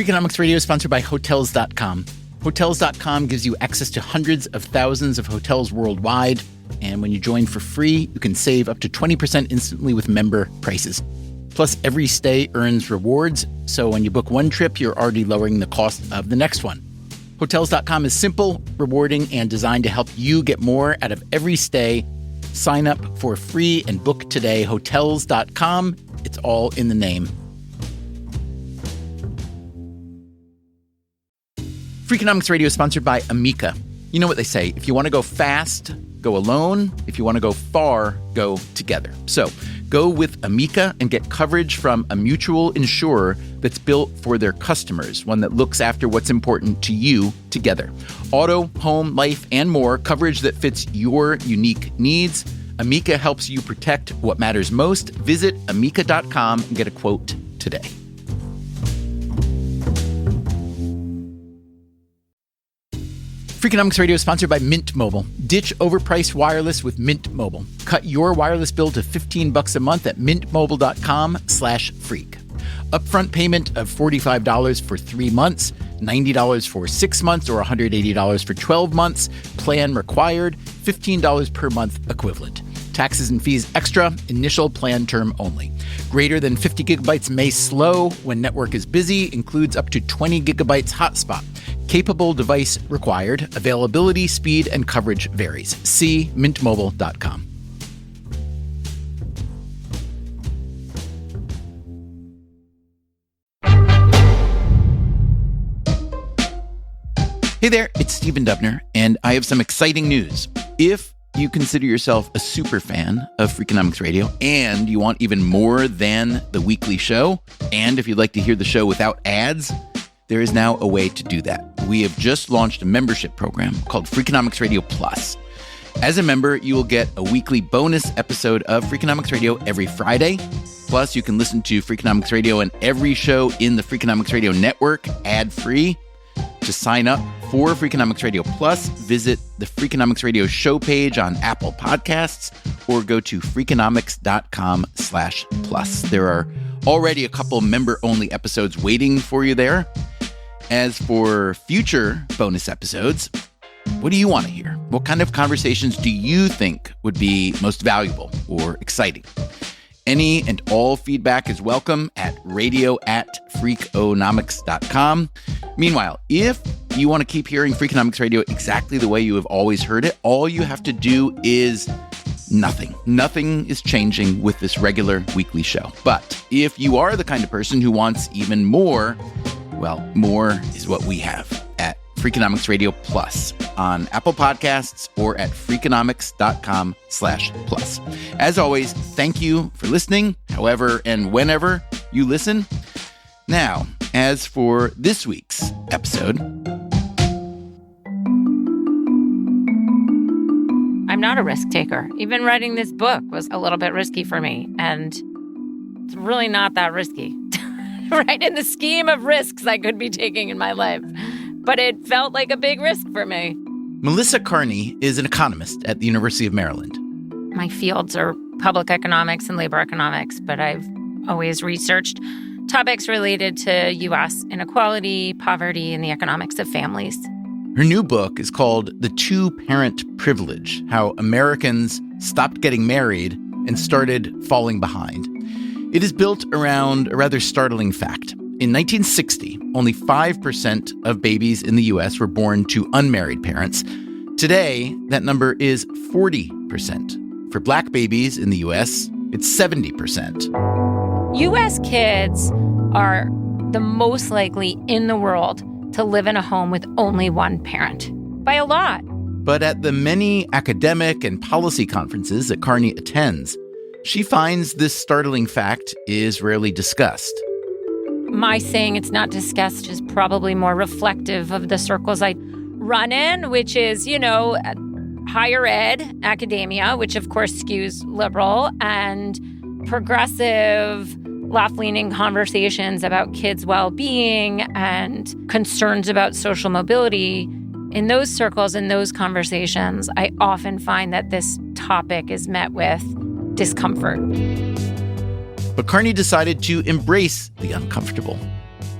Freakonomics Radio is sponsored by Hotels.com. Hotels.com gives you access to hundreds of thousands of hotels worldwide. And when you join for free, you can save up to 20% instantly with member prices. Plus, every stay earns rewards. So when you book one trip, you're already lowering the cost of the next one. Hotels.com is simple, rewarding, and designed to help you get more out of every stay. Sign up for free and book today. Hotels.com. It's all in the name. Freakonomics Radio is sponsored by Amica. You know what they say, if you want to go fast, go alone. If you want to go far, go together. So go with Amica and get coverage from a mutual insurer that's built for their customers, one that looks after what's important to you together. Auto, home, life, and more, coverage that fits your unique needs. Amica helps you protect what matters most. Visit amica.com and get a quote today. Freakonomics Radio is sponsored by Mint Mobile. Ditch overpriced wireless with Mint Mobile. Cut your wireless bill to $15 a month at mintmobile.com/freak. Upfront payment of $45 for 3 months, $90 for 6 months, or $180 for 12 months. Plan required, $15 per month equivalent. Taxes and fees extra, initial plan term only. Greater than 50 gigabytes may slow when network is busy, includes up to 20 gigabytes hotspot. Capable device required. Availability, speed, and coverage varies. See mintmobile.com. Hey there, it's Stephen Dubner, and I have some exciting news. If you consider yourself a super fan of Freakonomics Radio, and you want even more than the weekly show, and if you'd like to hear the show without ads, there is now a way to do that. We have just launched a membership program called Freakonomics Radio Plus. As a member, you will get a weekly bonus episode of Freakonomics Radio every Friday. Plus, you can listen to Freakonomics Radio and every show in the Freakonomics Radio network ad-free. To sign up for Freakonomics Radio Plus, visit the Freakonomics Radio show page on Apple Podcasts or go to freakonomics.com/plus. There are already a couple member-only episodes waiting for you there. As for future bonus episodes, what do you want to hear? What kind of conversations do you think would be most valuable or exciting? Any and all feedback is welcome at radio@freakonomics.com. Meanwhile, if you want to keep hearing Freakonomics Radio exactly the way you have always heard it, all you have to do is nothing. Nothing is changing with this regular weekly show. But if you are the kind of person who wants even more, well, more is what we have at Freakonomics Radio Plus on Apple Podcasts or at freakonomics.com/plus. As always, thank you for listening, however and whenever you listen. Now, as for this week's episode, I'm not a risk taker. Even writing this book was a little bit risky for me, and it's really not that risky. Right, in the scheme of risks I could be taking in my life. But it felt like a big risk for me. Melissa Kearney is an economist at the University of Maryland. My fields are public economics and labor economics, but I've always researched topics related to U.S. inequality, poverty, and the economics of families. Her new book is called The Two-Parent Privilege: How Americans Stopped Getting Married and Started Falling Behind. It is built around a rather startling fact. In 1960, only 5% of babies in the U.S. were born to unmarried parents. Today, that number is 40%. For black babies in the U.S., it's 70%. U.S. kids are the most likely in the world to live in a home with only one parent, by a lot. But at the many academic and policy conferences that Kearney attends, she finds this startling fact is rarely discussed. My saying it's not discussed is probably more reflective of the circles I run in, which is, higher ed, academia, which of course skews liberal, and progressive, left-leaning conversations about kids' well-being and concerns about social mobility. In those circles, in those conversations, I often find that this topic is met with discomfort. But Kearney decided to embrace the uncomfortable.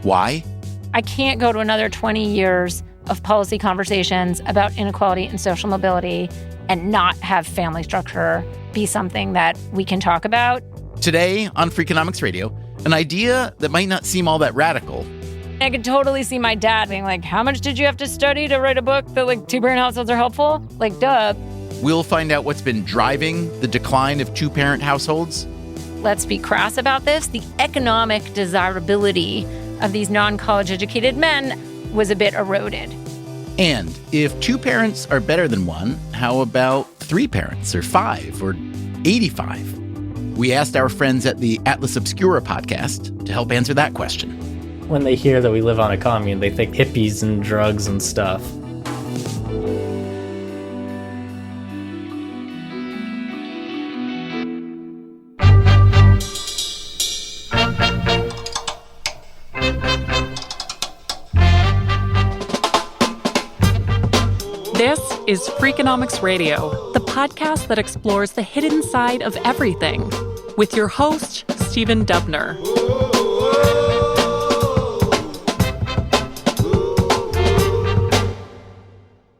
Why? I can't go to another 20 years of policy conversations about inequality and social mobility and not have family structure be something that we can talk about. Today on Freakonomics Radio, an idea that might not seem all that radical. I could totally see my dad being like, how much did you have to study to write a book that like two-parent households are helpful? Like, duh. We'll find out what's been driving the decline of two-parent households. Let's be crass about this. The economic desirability of these non-college educated men was a bit eroded. And if two parents are better than one, how about three parents or five or 85? We asked our friends at the Atlas Obscura podcast to help answer that question. When they hear that we live on a commune, they think hippies and drugs and stuff. This is Freakonomics Radio, the podcast that explores the hidden side of everything, with your host, Stephen Dubner.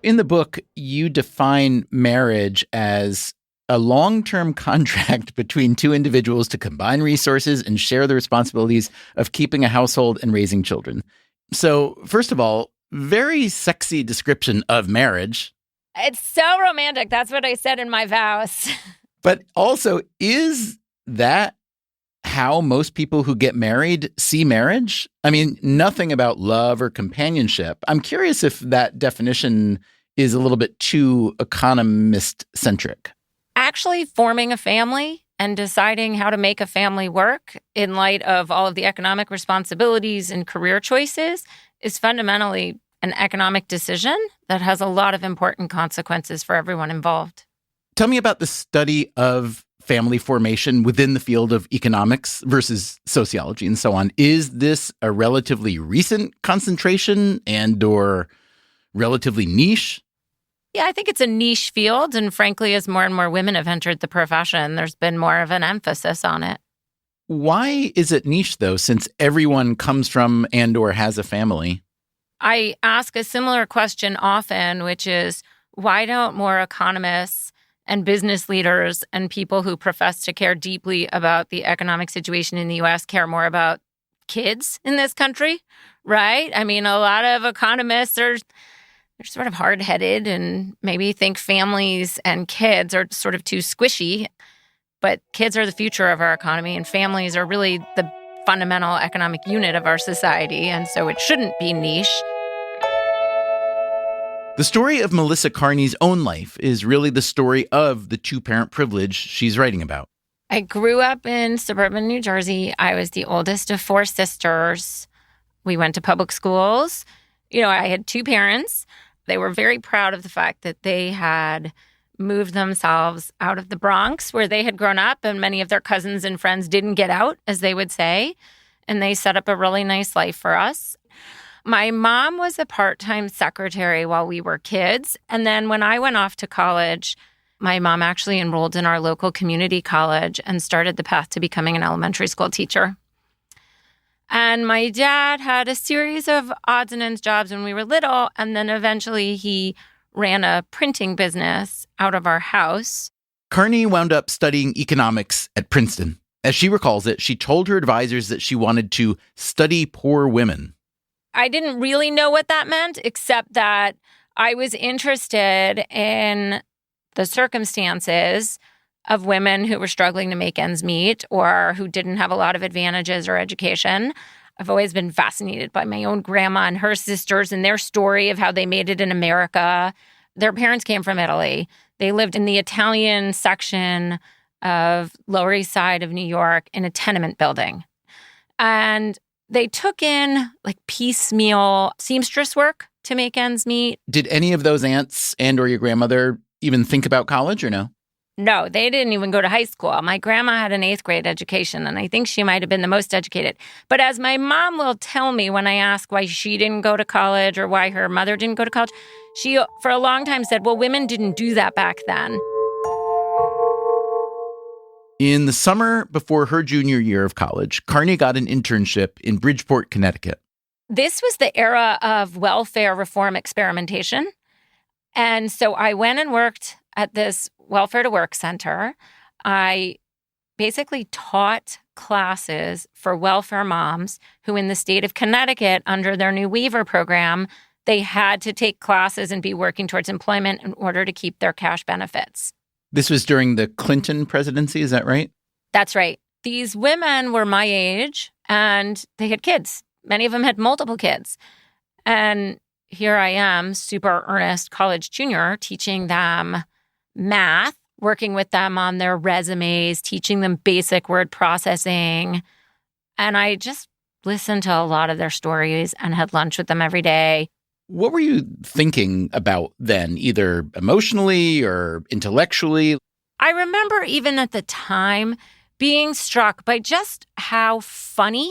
In the book, you define marriage as a long-term contract between two individuals to combine resources and share the responsibilities of keeping a household and raising children. So, first of all, very sexy description of marriage. It's so romantic. That's what I said in my vows. But also, is that how most people who get married see marriage? I mean, nothing about love or companionship. I'm curious if that definition is a little bit too economist-centric. Actually, forming a family and deciding how to make a family work in light of all of the economic responsibilities and career choices is fundamentally an economic decision that has a lot of important consequences for everyone involved. Tell me about the study of family formation within the field of economics versus sociology and so on. Is this a relatively recent concentration and or relatively niche? Yeah, I think it's a niche field. And frankly, as more and more women have entered the profession, there's been more of an emphasis on it. Why is it niche, though, since everyone comes from and or has a family? I ask a similar question often, which is, why don't more economists and business leaders and people who profess to care deeply about the economic situation in the U.S. care more about kids in this country, right? I mean, a lot of economists they're sort of hard-headed and maybe think families and kids are sort of too squishy. But kids are the future of our economy, and families are really the fundamental economic unit of our society, and so it shouldn't be niche. The story of Melissa Kearney's own life is really the story of the two-parent privilege she's writing about. I grew up in suburban New Jersey. I was the oldest of four sisters. We went to public schools. You know, I had two parents. They were very proud of the fact that they had moved themselves out of the Bronx where they had grown up, and many of their cousins and friends didn't get out, as they would say, and they set up a really nice life for us. My mom was a part-time secretary while we were kids, and then when I went off to college, my mom actually enrolled in our local community college and started the path to becoming an elementary school teacher. And my dad had a series of odds and ends jobs when we were little, and then eventually he ran a printing business out of our house. Kearney wound up studying economics at Princeton. As she recalls it, she told her advisors that she wanted to study poor women. I didn't really know what that meant, except that I was interested in the circumstances of women who were struggling to make ends meet or who didn't have a lot of advantages or education. I've always been fascinated by my own grandma and her sisters and their story of how they made it in America. Their parents came from Italy. They lived in the Italian section of Lower East Side of New York in a tenement building. And they took in like piecemeal seamstress work to make ends meet. Did any of those aunts and or your grandmother even think about college or no? No, they didn't even go to high school. My grandma had an 8th grade education, and I think she might have been the most educated. But as my mom will tell me when I ask why she didn't go to college or why her mother didn't go to college, she, for a long time, said, well, women didn't do that back then. In the summer before her junior year of college, Kearney got an internship in Bridgeport, Connecticut. This was the era of welfare reform experimentation. And so I went and worked at this welfare to work center. I basically taught classes for welfare moms who in the state of Connecticut, under their new waiver program, they had to take classes and be working towards employment in order to keep their cash benefits. This was during the Clinton presidency, is that right? That's right. These women were my age and they had kids. Many of them had multiple kids. And here I am, super earnest college junior, teaching them math, working with them on their resumes, teaching them basic word processing. And I just listened to a lot of their stories and had lunch with them every day. What were you thinking about then, either emotionally or intellectually? I remember even at the time being struck by just how funny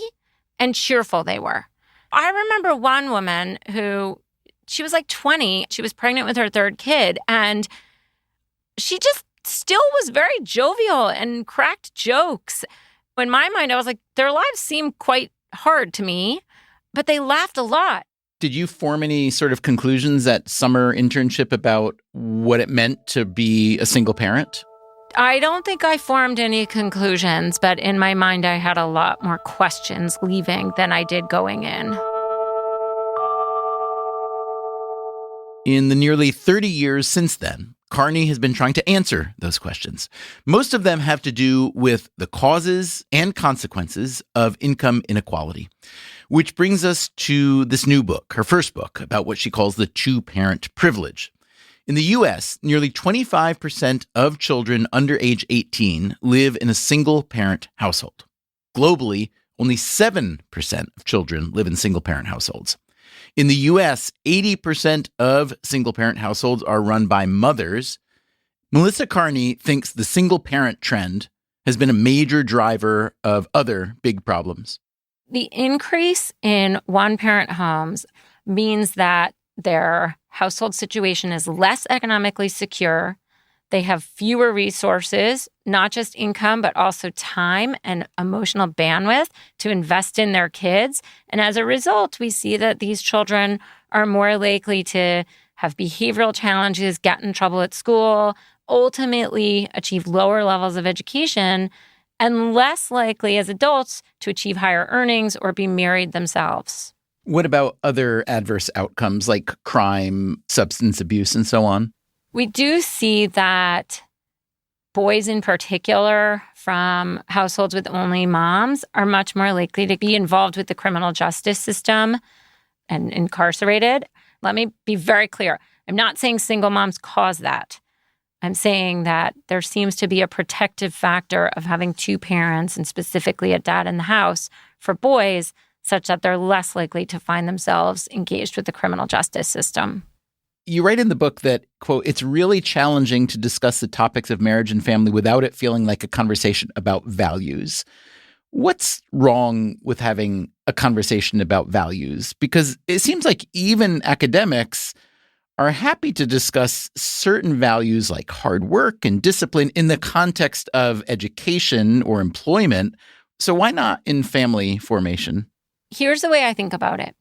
and cheerful they were. I remember one woman who, she was like 20. She was pregnant with her third kid, and she just still was very jovial and cracked jokes. In my mind, I was like, their lives seem quite hard to me, but they laughed a lot. Did you form any sort of conclusions at summer internship about what it meant to be a single parent? I don't think I formed any conclusions, but in my mind, I had a lot more questions leaving than I did going in. In the nearly 30 years since then, Kearney has been trying to answer those questions. Most of them have to do with the causes and consequences of income inequality, which brings us to this new book, her first book, about what she calls the two-parent privilege. In the U.S., nearly 25% of children under age 18 live in a single-parent household. Globally, only 7% of children live in single-parent households. In the U.S., 80% of single-parent households are run by mothers. Melissa Kearney thinks the single-parent trend has been a major driver of other big problems. The increase in one-parent homes means that their household situation is less economically secure. They have fewer resources, not just income, but also time and emotional bandwidth to invest in their kids. And as a result, we see that these children are more likely to have behavioral challenges, get in trouble at school, ultimately achieve lower levels of education, and less likely as adults to achieve higher earnings or be married themselves. What about other adverse outcomes like crime, substance abuse, and so on? We do see that boys in particular from households with only moms are much more likely to be involved with the criminal justice system and incarcerated. Let me be very clear. I'm not saying single moms cause that. I'm saying that there seems to be a protective factor of having two parents and specifically a dad in the house for boys, such that they're less likely to find themselves engaged with the criminal justice system. You write in the book that, quote, it's really challenging to discuss the topics of marriage and family without it feeling like a conversation about values. What's wrong with having a conversation about values? Because it seems like even academics are happy to discuss certain values like hard work and discipline in the context of education or employment. So why not in family formation? Here's the way I think about it.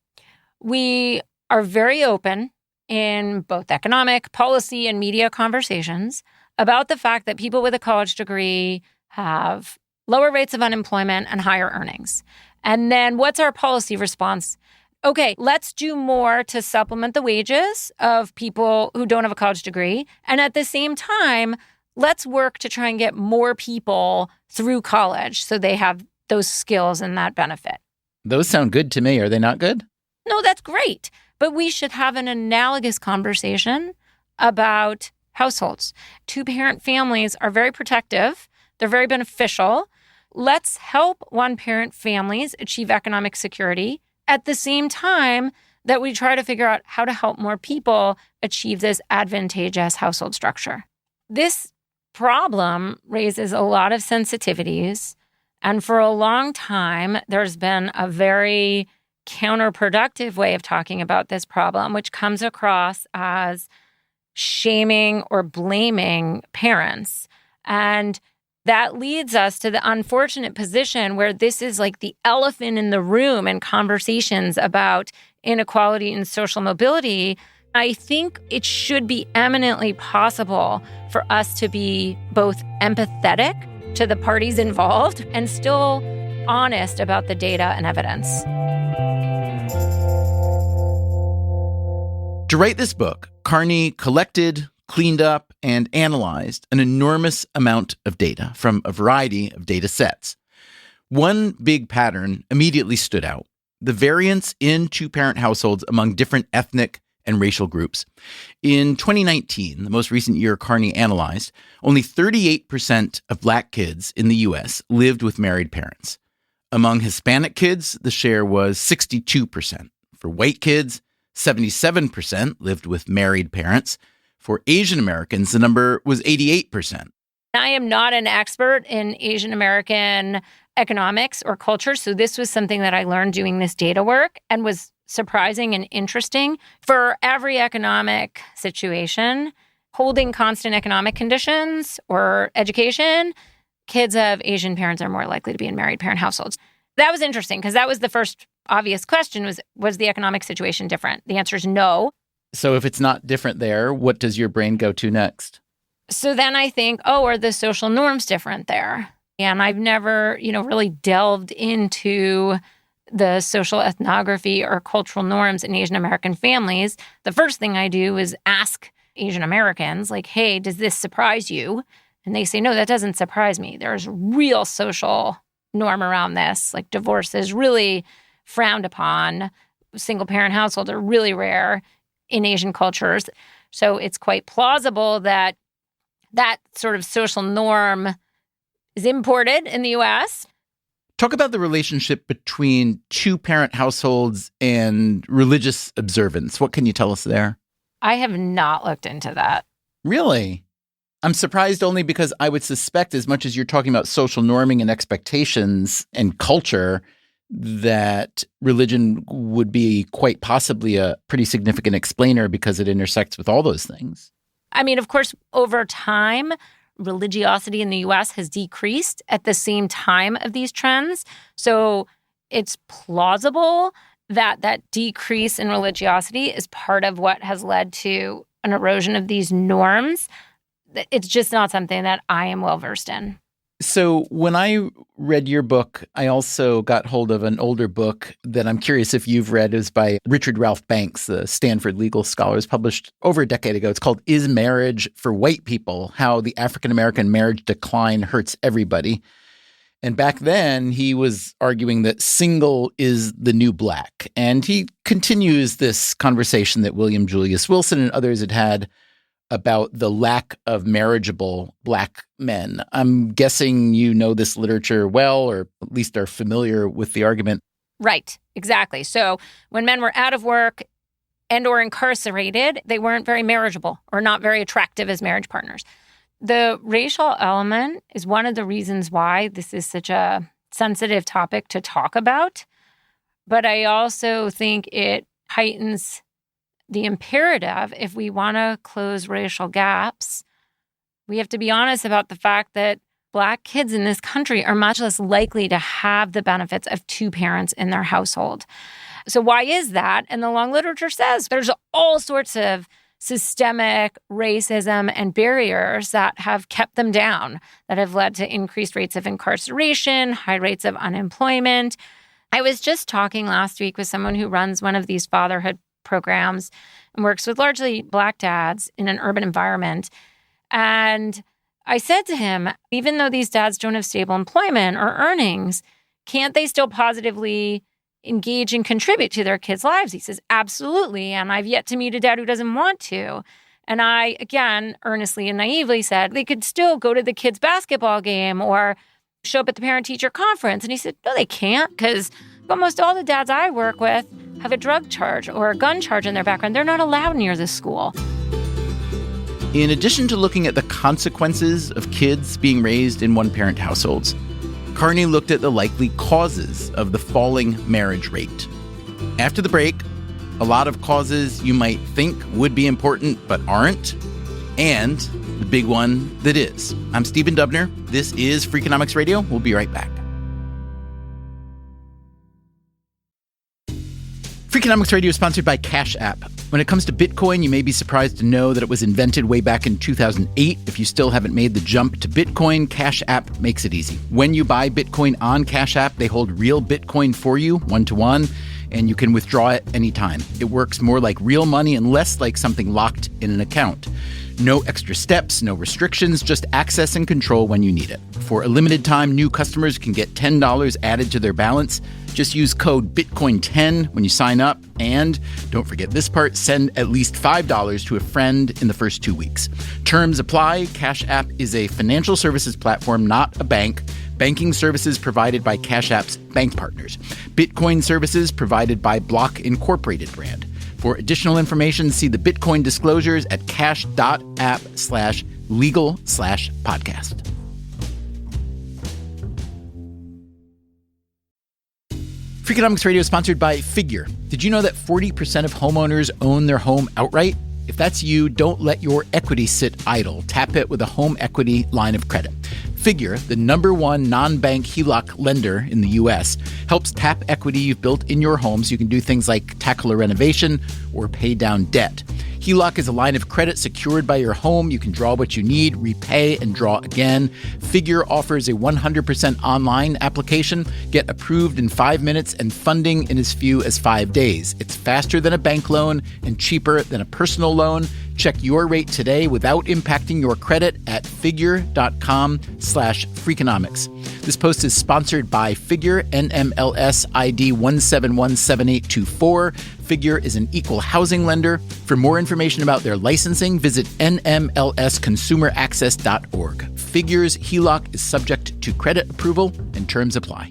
We are very open in both economic, policy, and media conversations about the fact that people with a college degree have lower rates of unemployment and higher earnings. And then what's our policy response? Okay, let's do more to supplement the wages of people who don't have a college degree. And at the same time, let's work to try and get more people through college so they have those skills and that benefit. Those sound good to me. Are they not good? No, that's great. But we should have an analogous conversation about households. Two-parent families are very protective. They're very beneficial. Let's help one-parent families achieve economic security at the same time that we try to figure out how to help more people achieve this advantageous household structure. This problem raises a lot of sensitivities. And for a long time, there's been a very counterproductive way of talking about this problem, which comes across as shaming or blaming parents. And That leads us to the unfortunate position where this is like the elephant in the room in conversations about inequality and social mobility. I think it should be eminently possible for us to be both empathetic to the parties involved and still honest about the data and evidence. To write this book, Kearney collected, cleaned up, and analyzed an enormous amount of data from a variety of data sets. One big pattern immediately stood out: the variance in two-parent households among different ethnic and racial groups. In 2019, the most recent year Kearney analyzed, only 38% of Black kids in the U.S. lived with married parents. Among Hispanic kids, the share was 62%. For white kids, 77% lived with married parents. For Asian Americans, the number was 88%. I am not an expert in Asian American economics or culture, so this was something that I learned doing this data work and was surprising and interesting. For every economic situation, holding constant economic conditions or education, kids of Asian parents are more likely to be in married parent households. That was interesting because that was the first obvious question was the economic situation different? The answer is no. So if it's not different there, what does your brain go to next? So then I think, are the social norms different there? And I've never, really delved into the social ethnography or cultural norms in Asian American families. The first thing I do is ask Asian Americans, like, hey, does this surprise you? And they say, no, that doesn't surprise me. There's real social norm around this. Like divorce is really frowned upon. Single parent households are really rare in Asian cultures. So it's quite plausible that that sort of social norm is imported in the U.S. Talk about the relationship between two-parent households and religious observance. What can you tell us there? I have not looked into that. Really? I'm surprised only because I would suspect, as much as you're talking about social norming and expectations and culture, that religion would be quite possibly a pretty significant explainer because it intersects with all those things. I mean, of course, over time, religiosity in the U.S. has decreased at the same time of these trends. So it's plausible that that decrease in religiosity is part of what has led to an erosion of these norms. It's just not something that I am well versed in. So when I read your book, I also got hold of an older book that I'm curious if you've read. It was by Richard Ralph Banks, the Stanford legal scholar. It was published over a decade ago. It's called Is Marriage for White People? How the African-American Marriage Decline Hurts Everybody. And back then, he was arguing that single is the new black. And he continues this conversation that William Julius Wilson and others had had about the lack of marriageable Black men. I'm guessing you know this literature well, or at least are familiar with the argument. Right, exactly. So when men were out of work and or incarcerated, they weren't very marriageable or not very attractive as marriage partners. The racial element is one of the reasons why this is such a sensitive topic to talk about. But I also think it heightens the imperative, if we want to close racial gaps, we have to be honest about the fact that Black kids in this country are much less likely to have the benefits of two parents in their household. So why is that? And the long literature says there's all sorts of systemic racism and barriers that have kept them down, that have led to increased rates of incarceration, high rates of unemployment. I was just talking last week with someone who runs one of these fatherhood programs and works with largely Black dads in an urban environment. And I said to him, even though these dads don't have stable employment or earnings, can't they still positively engage and contribute to their kids' lives? He says, absolutely. And I've yet to meet a dad who doesn't want to. And I, again, earnestly and naively said they could still go to the kids' basketball game or show up at the parent-teacher conference. And he said, no, they can't, because almost all the dads I work with have a drug charge or a gun charge in their background. They're not allowed near this school. In addition to looking at the consequences of kids being raised in one-parent households, Kearney looked at the likely causes of the falling marriage rate. After the break, a lot of causes you might think would be important but aren't, and the big one that is. I'm Stephen Dubner. This is Freakonomics Radio. We'll be right back. Freakonomics Radio is sponsored by Cash App. When it comes to Bitcoin, you may be surprised to know that it was invented way back in 2008. If you still haven't made the jump to Bitcoin, Cash App makes it easy. When you buy Bitcoin on Cash App, they hold real Bitcoin for you, one-to-one, and you can withdraw it anytime. It works more like real money and less like something locked in an account. No extra steps, no restrictions, just access and control when you need it. For a limited time, new customers can get $10 added to their balance. Just use code BITCOIN10 when you sign up. And don't forget this part, send at least $5 to a friend in the first 2 weeks. Terms apply. Cash App is a financial services platform, not a bank. Banking services provided by Cash App's bank partners. Bitcoin services provided by Block Incorporated brand. For additional information, see the Bitcoin disclosures at cash.app/legal/podcast. Freakonomics Radio is sponsored by Figure. Did you know that 40% of homeowners own their home outright? If that's you, don't let your equity sit idle. Tap it with a home equity line of credit. Figure, the #1 non-bank HELOC lender in the U.S., helps tap equity you've built in your home so you can do things like tackle a renovation or pay down debt. HELOC is a line of credit secured by your home. You can draw what you need, repay, and draw again. Figure offers a 100% online application. Get approved in 5 minutes and funding in as few as 5 days. It's faster than a bank loan and cheaper than a personal loan. Check your rate today without impacting your credit at figure.com/Freakonomics. This post is sponsored by Figure, NMLS ID 1717824. Figure is an equal housing lender. For more information about their licensing, visit nmlsconsumeraccess.org. Figure's HELOC is subject to credit approval and terms apply.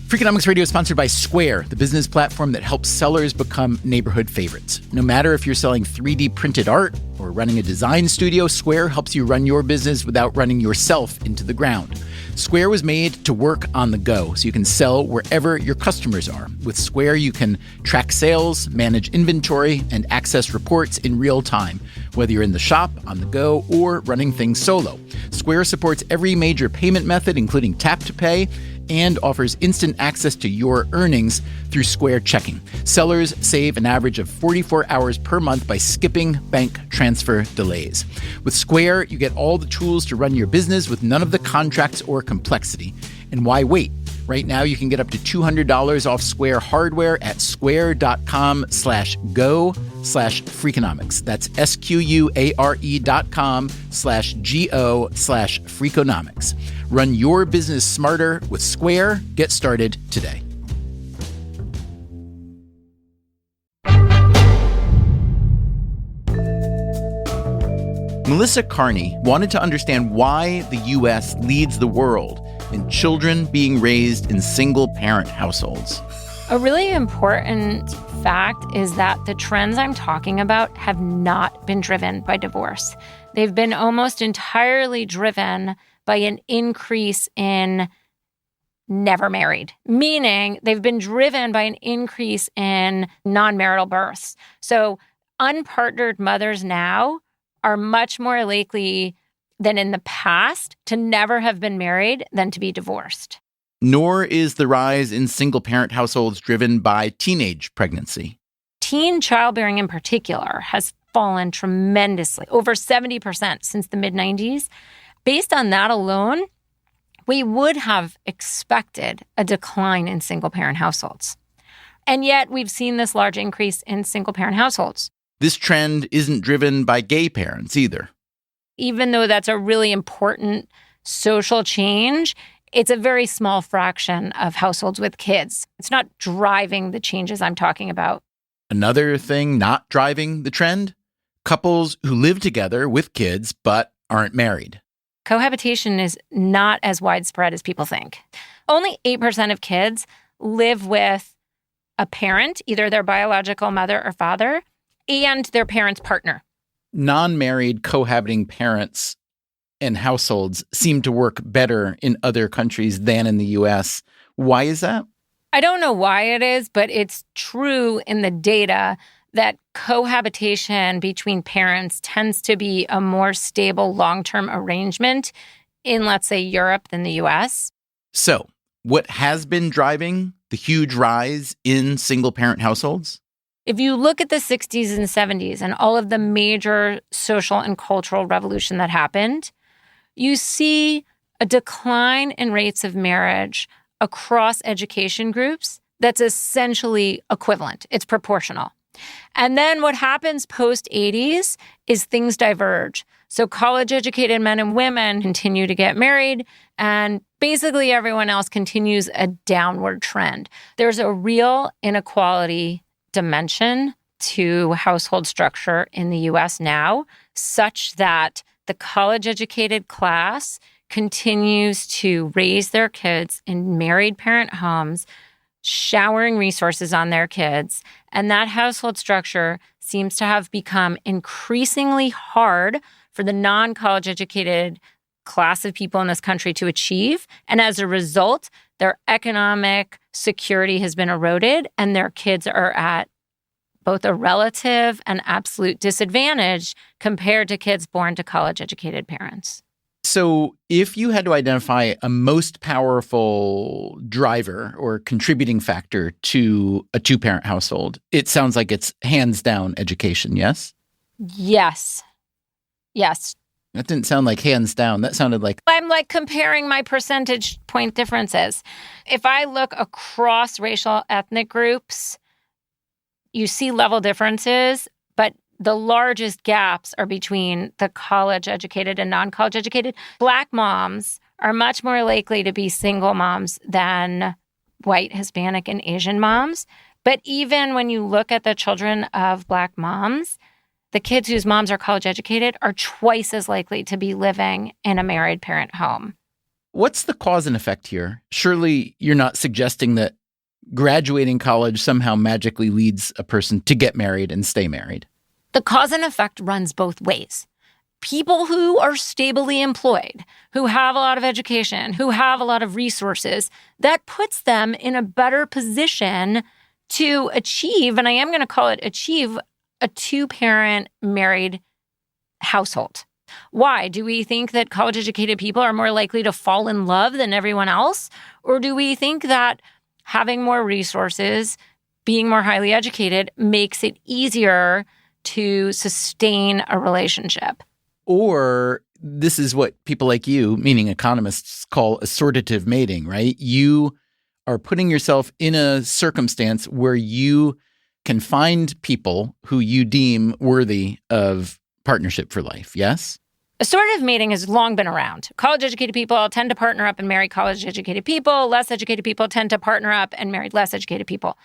Freakonomics Radio is sponsored by Square, the business platform that helps sellers become neighborhood favorites. No matter if you're selling 3D printed art or running a design studio, Square helps you run your business without running yourself into the ground. Square was made to work on the go, so you can sell wherever your customers are. With Square, you can track sales, manage inventory, and access reports in real time, whether you're in the shop, on the go, or running things solo. Square supports every major payment method, including tap to pay, and offers instant access to your earnings through Square Checking. Sellers save an average of 44 hours per month by skipping bank transfer delays. With Square, you get all the tools to run your business with none of the contracts or complexity. And why wait? Right now, you can get up to $200 off Square hardware at square.com/go/Freakonomics. That's SQUARE.com/GO/Freakonomics. Run your business smarter with Square. Get started today. Melissa Kearney wanted to understand why the U.S. leads the world in children being raised in single-parent households. A really important fact is that the trends I'm talking about have not been driven by divorce. They've been almost entirely driven by an increase in never married, meaning they've been driven by an increase in non-marital births. So unpartnered mothers now are much more likely than in the past to never have been married than to be divorced. Nor is the rise in single-parent households driven by teenage pregnancy. Teen childbearing in particular has fallen tremendously, over 70% since the mid-90s. Based on that alone, we would have expected a decline in single-parent households. And yet we've seen this large increase in single-parent households. This trend isn't driven by gay parents either. Even though that's a really important social change, it's a very small fraction of households with kids. It's not driving the changes I'm talking about. Another thing not driving the trend? Couples who live together with kids but aren't married. Cohabitation is not as widespread as people think. Only 8% of kids live with a parent, either their biological mother or father, and their parent's partner. Non-married cohabiting parents and households seem to work better in other countries than in the U.S. Why is that? I don't know why it is, but it's true in the data that cohabitation between parents tends to be a more stable long-term arrangement in, let's say, Europe than the US. So, what has been driving the huge rise in single-parent households? If you look at the 60s and 70s and all of the major social and cultural revolution that happened, you see a decline in rates of marriage across education groups that's essentially equivalent. It's proportional. And then what happens post-80s is things diverge. So college-educated men and women continue to get married, and basically everyone else continues a downward trend. There's a real inequality dimension to household structure in the US now, such that the college-educated class continues to raise their kids in married parent homes, showering resources on their kids. And that household structure seems to have become increasingly hard for the non-college educated class of people in this country to achieve. And as a result, their economic security has been eroded, and their kids are at both a relative and absolute disadvantage compared to kids born to college-educated parents. So if you had to identify a most powerful driver or contributing factor to a two-parent household, it sounds like it's hands down education, yes? Yes. Yes. That didn't sound like hands down. That sounded like... I'm like comparing my percentage point differences. If I look across racial ethnic groups, you see level differences, but the largest gaps are between the college-educated and non-college educated. Black moms are much more likely to be single moms than white, Hispanic, and Asian moms. But even when you look at the children of Black moms, the kids whose moms are college-educated are twice as likely to be living in a married parent home. What's the cause and effect here? Surely you're not suggesting that graduating college somehow magically leads a person to get married and stay married. The cause and effect runs both ways. People who are stably employed, who have a lot of education, who have a lot of resources, that puts them in a better position to achieve, and I am going to call it achieve, a two-parent married household. Why? Do we think that college-educated people are more likely to fall in love than everyone else? Or do we think that having more resources, being more highly educated, makes it easier to sustain a relationship? Or this is what people like you, meaning economists, call assortative mating, right? You are putting yourself in a circumstance where you can find people who you deem worthy of partnership for life, yes? Assortative mating has long been around. College-educated people tend to partner up and marry college-educated people. Less educated people tend to partner up and marry less educated people.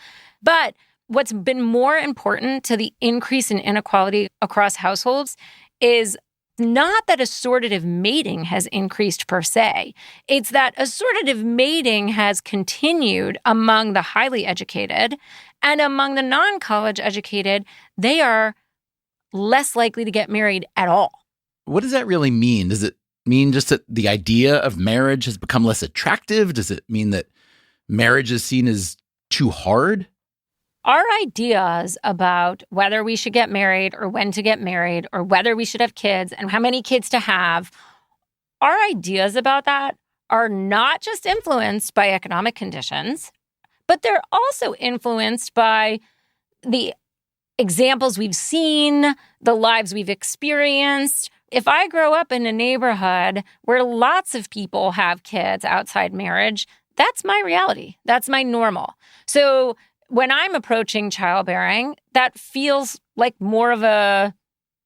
But what's been more important to the increase in inequality across households is not that assortative mating has increased per se. It's that assortative mating has continued among the highly educated, and among the non-college educated, they are less likely to get married at all. What does that really mean? Does it mean just that the idea of marriage has become less attractive? Does it mean that marriage is seen as too hard? Our ideas about whether we should get married or when to get married or whether we should have kids and how many kids to have, our ideas about that are not just influenced by economic conditions, but they're also influenced by the examples we've seen, the lives we've experienced. If I grow up in a neighborhood where lots of people have kids outside marriage, that's my reality. That's my normal. So when I'm approaching childbearing, that feels like more of a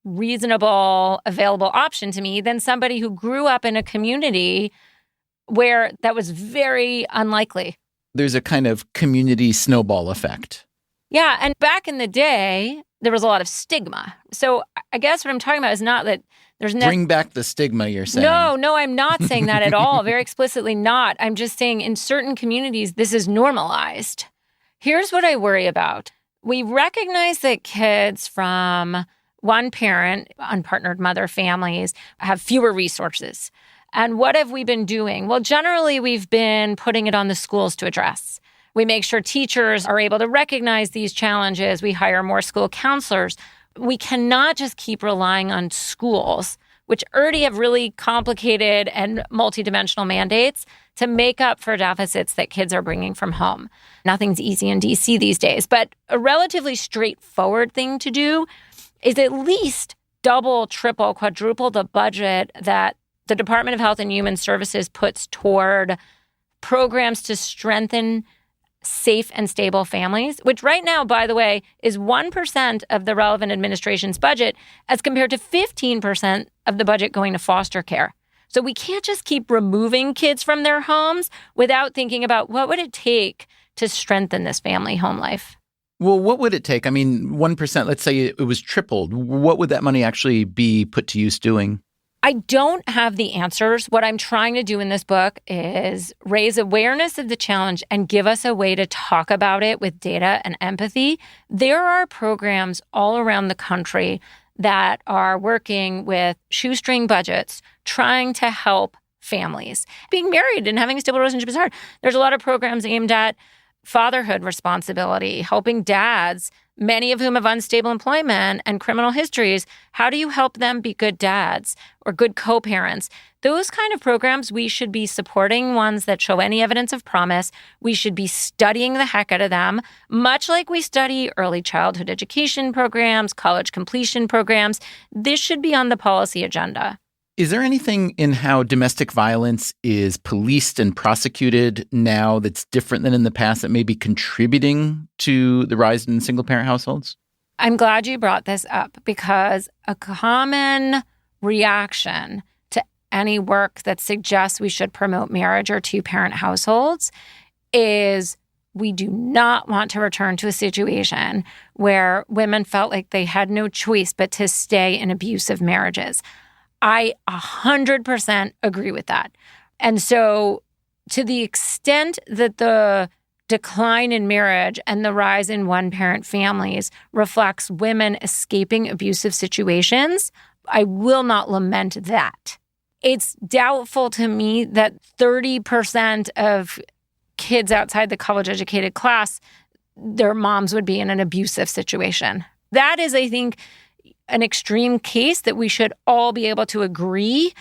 reasonable, available option to me than somebody who grew up in a community where that was very unlikely. There's a kind of community snowball effect. Yeah, and back in the day, there was a lot of stigma. So I guess what I'm talking about is not that there's Bring back the stigma, you're saying. No, I'm not saying that at all. Very explicitly not. I'm just saying in certain communities, this is normalized. Here's what I worry about. We recognize that kids from one parent, unpartnered mother families, have fewer resources. And what have we been doing? Well, generally, we've been putting it on the schools to address, We make sure teachers are able to recognize these challenges. We hire more school counselors. We cannot just keep relying on schools, which already have really complicated and multidimensional mandates, to make up for deficits that kids are bringing from home. Nothing's easy in DC these days, but a relatively straightforward thing to do is at least double, triple, quadruple the budget that the Department of Health and Human Services puts toward programs to strengthen safe and stable families, which right now, by the way, is 1% of the relevant administration's budget as compared to 15% of the budget going to foster care. So we can't just keep removing kids from their homes without thinking about what would it take to strengthen this family home life. Well, what would it take? I mean, 1%, let's say it was tripled. What would that money actually be put to use doing? I don't have the answers. What I'm trying to do in this book is raise awareness of the challenge and give us a way to talk about it with data and empathy. There are programs all around the country that are working with shoestring budgets, trying to help families. Being married and having a stable relationship is hard. There's a lot of programs aimed at fatherhood responsibility, helping dads, many of whom have unstable employment and criminal histories. How do you help them be good dads or good co-parents? Those kind of programs, we should be supporting ones that show any evidence of promise. We should be studying the heck out of them, much like we study early childhood education programs, college completion programs. This should be on the policy agenda. Is there anything in how domestic violence is policed and prosecuted now that's different than in the past that may be contributing to the rise in single-parent households? I'm glad you brought this up because a common reaction to any work that suggests we should promote marriage or two-parent households is we do not want to return to a situation where women felt like they had no choice but to stay in abusive marriages. I 100% agree with that. And so to the extent that the decline in marriage and the rise in one-parent families reflects women escaping abusive situations, I will not lament that. It's doubtful to me that 30% of kids outside the college-educated class, their moms would be in an abusive situation. That is, I think, an extreme case that we should all be able to agree.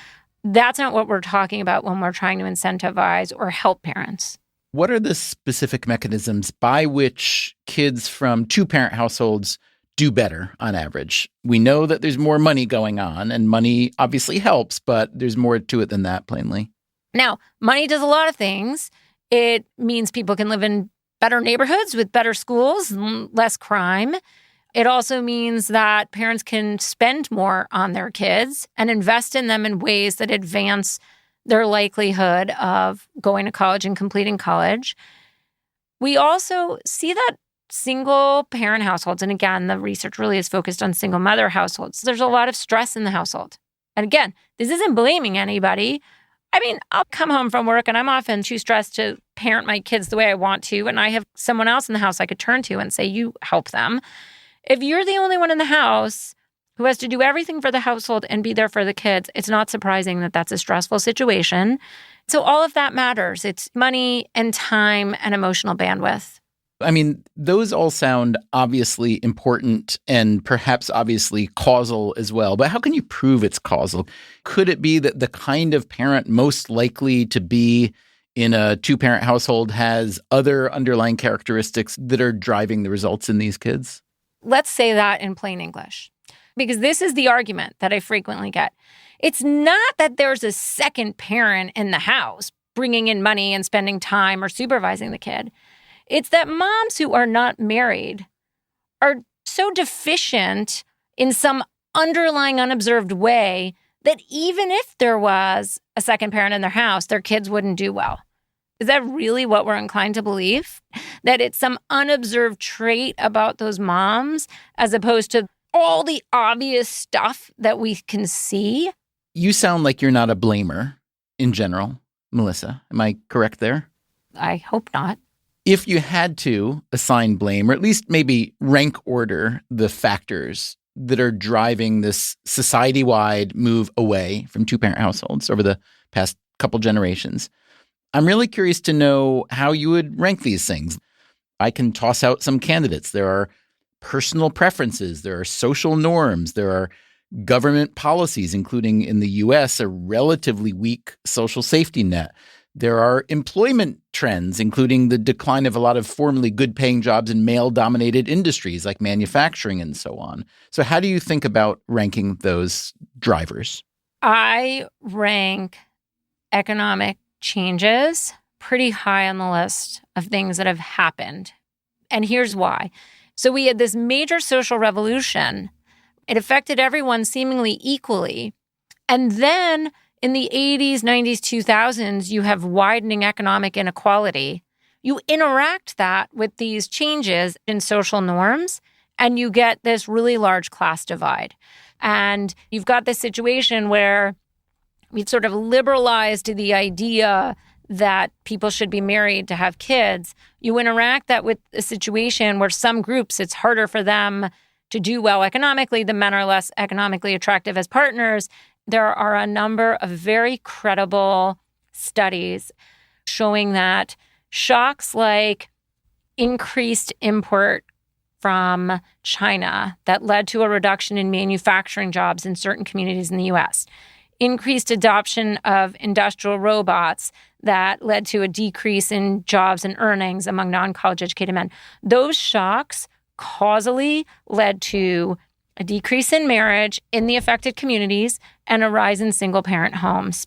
That's not what we're talking about when we're trying to incentivize or help parents. What are the specific mechanisms by which kids from two-parent households do better on average? We know that there's more money going on, and money obviously helps, but there's more to it than that, plainly. Now, money does a lot of things. It means people can live in better neighborhoods with better schools, less crime. It also means that parents can spend more on their kids and invest in them in ways that advance their likelihood of going to college and completing college. We also see that single parent households, and again, the research really is focused on single mother households. There's a lot of stress in the household. And again, this isn't blaming anybody. I mean, I'll come home from work and I'm often too stressed to parent my kids the way I want to. And I have someone else in the house I could turn to and say, you help them. If you're the only one in the house who has to do everything for the household and be there for the kids, it's not surprising that that's a stressful situation. So all of that matters. It's money and time and emotional bandwidth. I mean, those all sound obviously important and perhaps obviously causal as well. But how can you prove it's causal? Could it be that the kind of parent most likely to be in a two-parent household has other underlying characteristics that are driving the results in these kids? Let's say that in plain English, because this is the argument that I frequently get. It's not that there's a second parent in the house bringing in money and spending time or supervising the kid. It's that moms who are not married are so deficient in some underlying unobserved way that even if there was a second parent in their house, their kids wouldn't do well. Is that really what we're inclined to believe? That it's some unobserved trait about those moms as opposed to all the obvious stuff that we can see? You sound like you're not a blamer in general, Melissa. Am I correct there? I hope not. If you had to assign blame, or at least maybe rank order the factors that are driving this society-wide move away from two-parent households over the past couple generations, I'm really curious to know how you would rank these things. I can toss out some candidates. There are personal preferences. There are social norms. There are government policies, including in the U.S., a relatively weak social safety net. There are employment trends, including the decline of a lot of formerly good-paying jobs in male-dominated industries like manufacturing and so on. So how do you think about ranking those drivers? I rank economic changes pretty high on the list of things that have happened. And here's why. So we had this major social revolution. It affected everyone seemingly equally. And then in the 80s, 90s, 2000s, you have widening economic inequality. You interact that with these changes in social norms, and you get this really large class divide. And you've got this situation where we've sort of liberalized the idea that people should be married to have kids. You interact that with a situation where some groups, it's harder for them to do well economically. The men are less economically attractive as partners. There are a number of very credible studies showing that shocks like increased import from China that led to a reduction in manufacturing jobs in certain communities in the U.S., increased adoption of industrial robots that led to a decrease in jobs and earnings among non-college educated men. Those shocks causally led to a decrease in marriage in the affected communities and a rise in single-parent homes.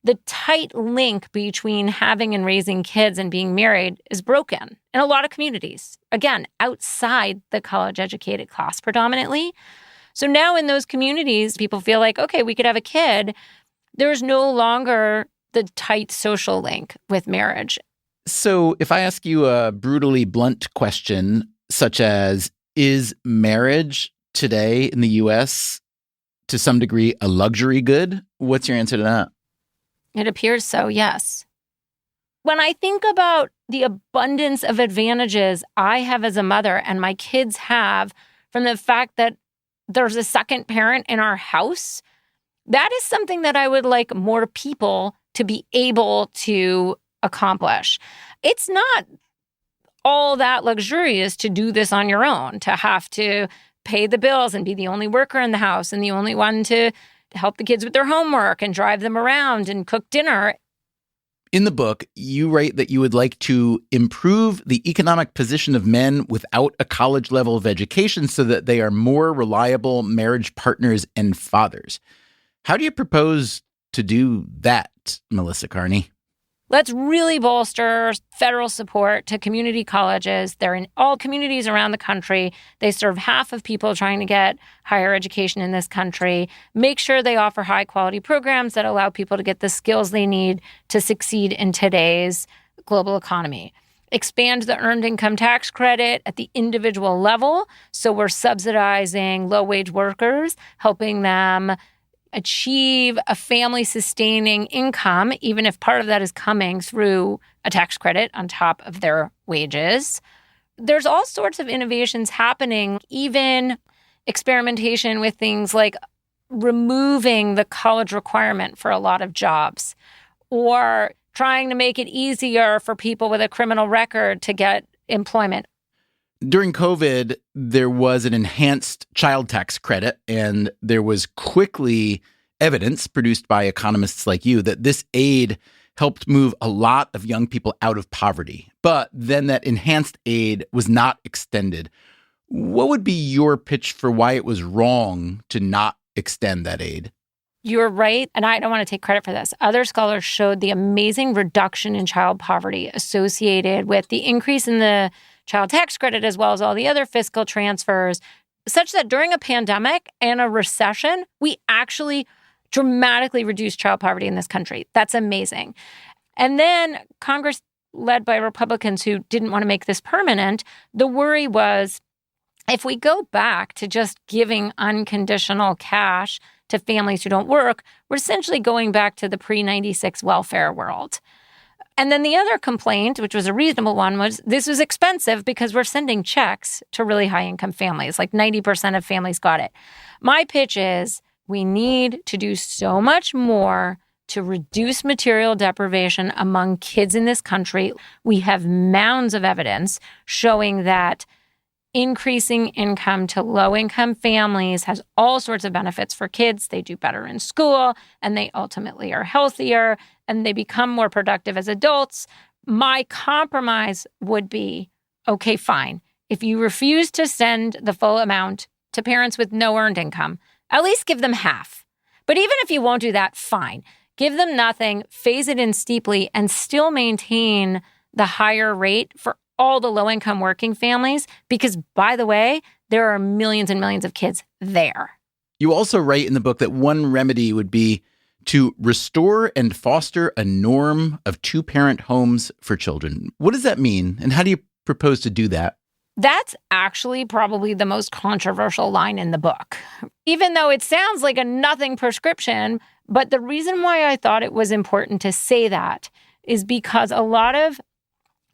The tight link between having and raising kids and being married is broken in a lot of communities, again, outside the college-educated class predominantly. So now in those communities, people feel like, okay, we could have a kid. There's no longer the tight social link with marriage. So if I ask you a brutally blunt question, such as, is marriage today in the U.S. to some degree a luxury good? What's your answer to that? It appears so, yes. When I think about the abundance of advantages I have as a mother and my kids have from the fact that there's a second parent in our house, that is something that I would like more people to be able to accomplish. It's not all that luxurious to do this on your own, to have to pay the bills and be the only worker in the house and the only one to help the kids with their homework and drive them around and cook dinner. In the book, you write that you would like to improve the economic position of men without a college level of education so that they are more reliable marriage partners and fathers. How do you propose to do that, Melissa Kearney? Let's really bolster federal support to community colleges. They're in all communities around the country. They serve half of people trying to get higher education in this country. Make sure they offer high-quality programs that allow people to get the skills they need to succeed in today's global economy. Expand the earned income tax credit at the individual level, so we're subsidizing low-wage workers, helping them achieve a family-sustaining income, even if part of that is coming through a tax credit on top of their wages. There's all sorts of innovations happening, even experimentation with things like removing the college requirement for a lot of jobs, or trying to make it easier for people with a criminal record to get employment. During COVID, there was an enhanced child tax credit, and there was quickly evidence produced by economists like you that this aid helped move a lot of young people out of poverty. But then that enhanced aid was not extended. What would be your pitch for why it was wrong to not extend that aid? You're right, and I don't want to take credit for this. Other scholars showed the amazing reduction in child poverty associated with the increase in the child tax credit, as well as all the other fiscal transfers, such that during a pandemic and a recession, we actually dramatically reduced child poverty in this country. That's amazing. And then Congress, led by Republicans who didn't want to make this permanent, the worry was if we go back to just giving unconditional cash to families who don't work, we're essentially going back to the pre-96 welfare world. And then the other complaint, which was a reasonable one, was this was expensive because we're sending checks to really high-income families. Like 90% of families got it. My pitch is we need to do so much more to reduce material deprivation among kids in this country. We have mounds of evidence showing that increasing income to low-income families has all sorts of benefits for kids. They do better in school, and they ultimately are healthier, and they become more productive as adults. My compromise would be, okay, fine. If you refuse to send the full amount to parents with no earned income, at least give them half. But even if you won't do that, fine. Give them nothing, phase it in steeply, and still maintain the higher rate for all the low-income working families, because, by the way, there are millions and millions of kids there. You also write in the book that one remedy would be to restore and foster a norm of two-parent homes for children. What does that mean, and how do you propose to do that? That's actually probably the most controversial line in the book, even though it sounds like a nothing prescription. But the reason why I thought it was important to say that is because a lot of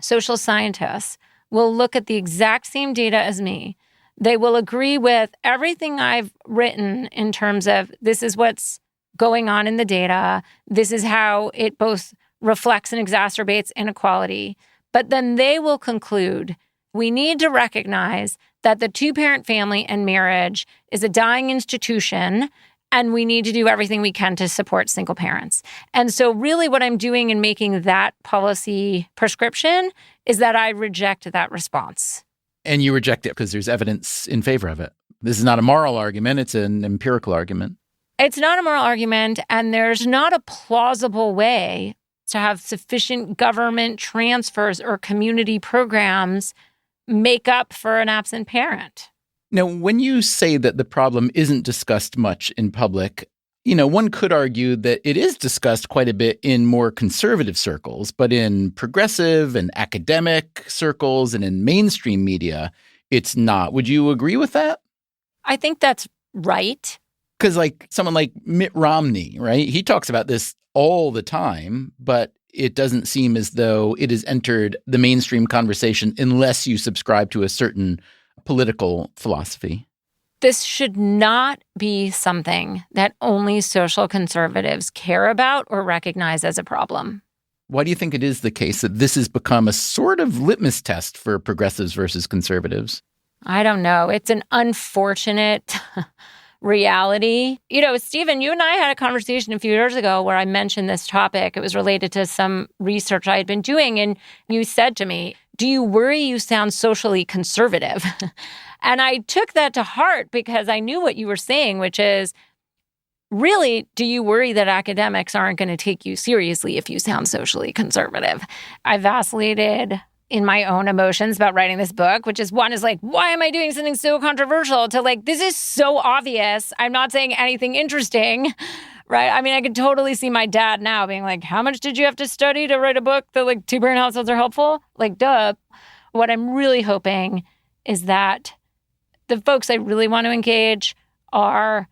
social scientists will look at the exact same data as me. They will agree with everything I've written in terms of this is what's going on in the data. This is how it both reflects and exacerbates inequality. But then they will conclude we need to recognize that the two-parent family and marriage is a dying institution, and we need to do everything we can to support single parents. And so really what I'm doing in making that policy prescription is that I reject that response. And you reject it because there's evidence in favor of it. This is not a moral argument. It's an empirical argument. It's not a moral argument, and there's not a plausible way to have sufficient government transfers or community programs make up for an absent parent. Now, when you say that the problem isn't discussed much in public, one could argue that it is discussed quite a bit in more conservative circles, but in progressive and academic circles and in mainstream media, it's not. Would you agree with that? I think that's right. Because someone like Mitt Romney, right? He talks about this all the time, but it doesn't seem as though it has entered the mainstream conversation unless you subscribe to a certain political philosophy. This should not be something that only social conservatives care about or recognize as a problem. Why do you think it is the case that this has become a sort of litmus test for progressives versus conservatives? I don't know. It's an unfortunate reality. Stephen, you and I had a conversation a few years ago where I mentioned this topic. It was related to some research I had been doing. And you said to me, do you worry you sound socially conservative? And I took that to heart because I knew what you were saying, which is, really, do you worry that academics aren't going to take you seriously if you sound socially conservative? I vacillated in my own emotions about writing this book, which is one is why am I doing something so controversial, to this is so obvious. I'm not saying anything interesting, right? I mean, I could totally see my dad now being like, how much did you have to study to write a book that two-parent households are helpful? Duh. What I'm really hoping is that the folks I really want to engage are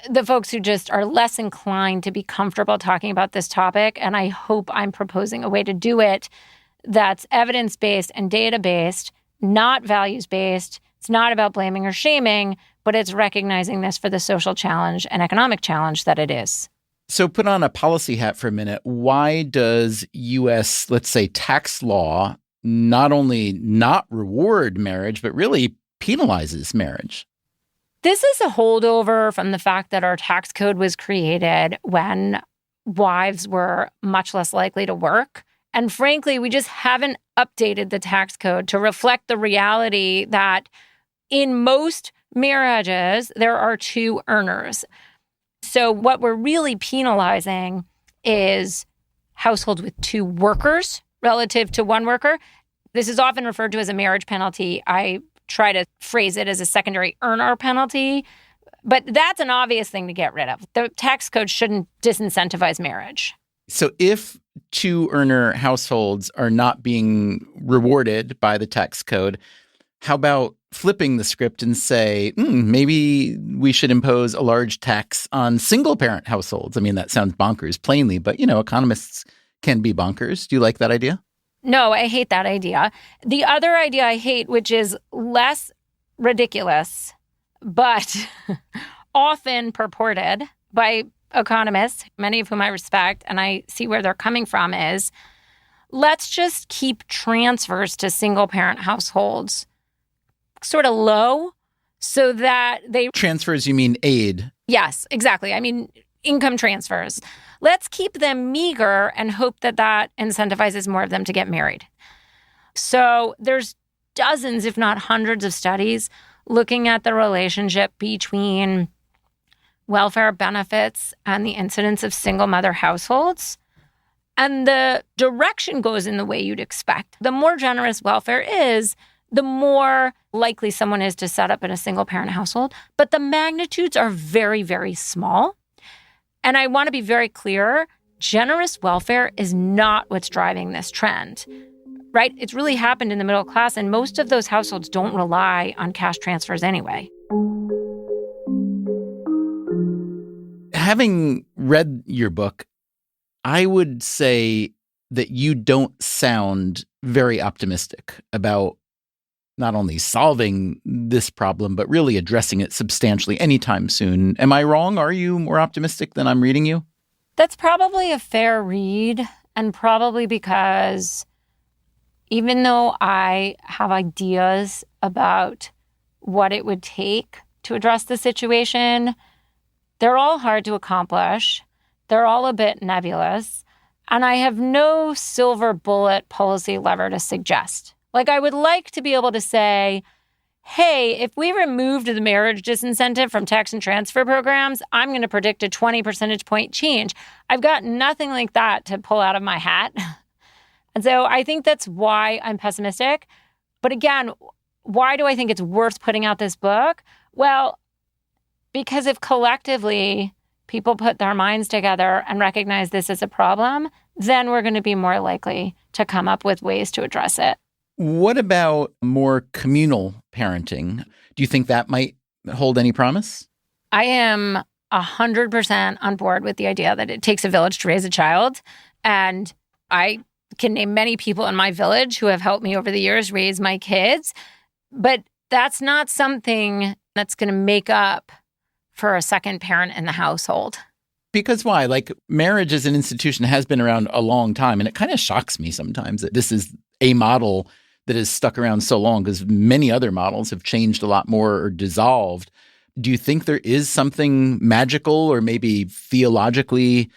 the folks who just are less inclined to be comfortable talking about this topic. And I hope I'm proposing a way to do it that's evidence-based and data-based, not values-based. It's not about blaming or shaming, but it's recognizing this for the social challenge and economic challenge that it is. So put on a policy hat for a minute. Why does U.S., let's say, tax law not only not reward marriage, but really penalizes marriage? This is a holdover from the fact that our tax code was created when wives were much less likely to work. And frankly, we just haven't updated the tax code to reflect the reality that in most marriages, there are two earners. So what we're really penalizing is households with two workers relative to one worker. This is often referred to as a marriage penalty. I try to phrase it as a secondary earner penalty, but that's an obvious thing to get rid of. The tax code shouldn't disincentivize marriage. So if two-earner households are not being rewarded by the tax code, how about flipping the script and say, maybe we should impose a large tax on single-parent households? I mean, that sounds bonkers, plainly, but, economists can be bonkers. Do you like that idea? No, I hate that idea. The other idea I hate, which is less ridiculous, but often purported by economists, many of whom I respect, and I see where they're coming from, is let's just keep transfers to single-parent households sort of low so that they... Transfers, you mean aid? Yes, exactly. I mean, income transfers. Let's keep them meager and hope that that incentivizes more of them to get married. So there's dozens, if not hundreds of studies looking at the relationship between welfare benefits and the incidence of single mother households. And the direction goes in the way you'd expect. The more generous welfare is, the more likely someone is to set up in a single parent household. But the magnitudes are very, very small. And I want to be very clear, generous welfare is not what's driving this trend, right? It's really happened in the middle class, and most of those households don't rely on cash transfers anyway. Having read your book, I would say that you don't sound very optimistic about not only solving this problem, but really addressing it substantially anytime soon. Am I wrong? Are you more optimistic than I'm reading you? That's probably a fair read, and probably because even though I have ideas about what it would take to address the situation, they're all hard to accomplish. They're all a bit nebulous. And I have no silver bullet policy lever to suggest. Like, I would like to be able to say, hey, if we removed the marriage disincentive from tax and transfer programs, I'm going to predict a 20 percentage point change. I've got nothing like that to pull out of my hat. And so I think that's why I'm pessimistic. But again, why do I think it's worth putting out this book? Well, because if collectively people put their minds together and recognize this as a problem, then we're going to be more likely to come up with ways to address it. What about more communal parenting? Do you think that might hold any promise? I am 100% on board with the idea that it takes a village to raise a child. And I can name many people in my village who have helped me over the years raise my kids. But that's not something that's going to make up for a second parent in the household. Because why? Like, marriage as an institution has been around a long time, and it kind of shocks me sometimes that this is a model that has stuck around so long, because many other models have changed a lot more or dissolved. Do you think there is something magical or maybe theologically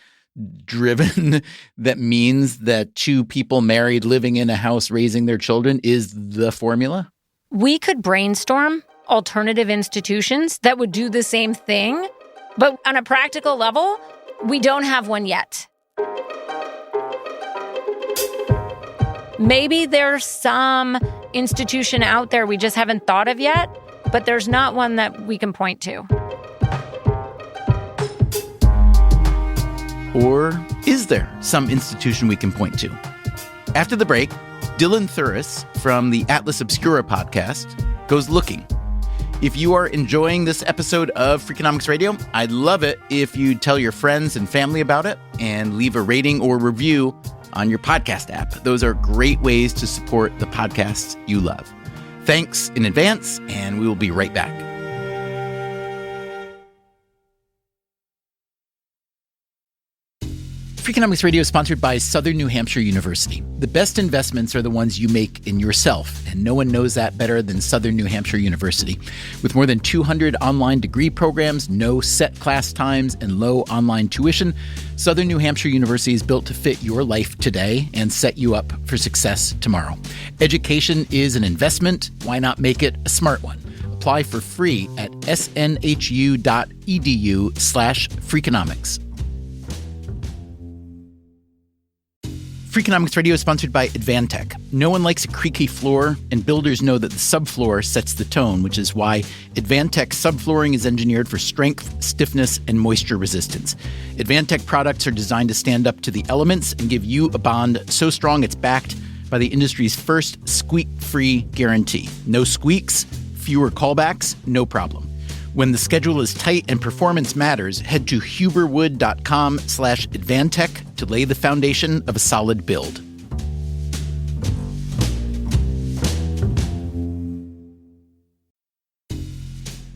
driven that means that two people married living in a house raising their children is the formula? We could brainstorm alternative institutions that would do the same thing, but on a practical level, we don't have one yet. Maybe there's some institution out there we just haven't thought of yet, but there's not one that we can point to. Or is there some institution we can point to? After the break, Dylan Thuris from the Atlas Obscura podcast goes looking. If you are enjoying this episode of Freakonomics Radio, I'd love it if you tell your friends and family about it and leave a rating or review on your podcast app. Those are great ways to support the podcasts you love. Thanks in advance, and we will be right back. Freakonomics Radio is sponsored by Southern New Hampshire University. The best investments are the ones you make in yourself, and no one knows that better than Southern New Hampshire University. With more than 200 online degree programs, no set class times, and low online tuition, Southern New Hampshire University is built to fit your life today and set you up for success tomorrow. Education is an investment. Why not make it a smart one? Apply for free at snhu.edu/Freakonomics. Freakonomics Radio is sponsored by Advantech. No one likes a creaky floor, and builders know that the subfloor sets the tone, which is why Advantech subflooring is engineered for strength, stiffness, and moisture resistance. Advantech products are designed to stand up to the elements and give you a bond so strong it's backed by the industry's first squeak-free guarantee. No squeaks, fewer callbacks, no problem. When the schedule is tight and performance matters, head to huberwood.com/Advantech to lay the foundation of a solid build.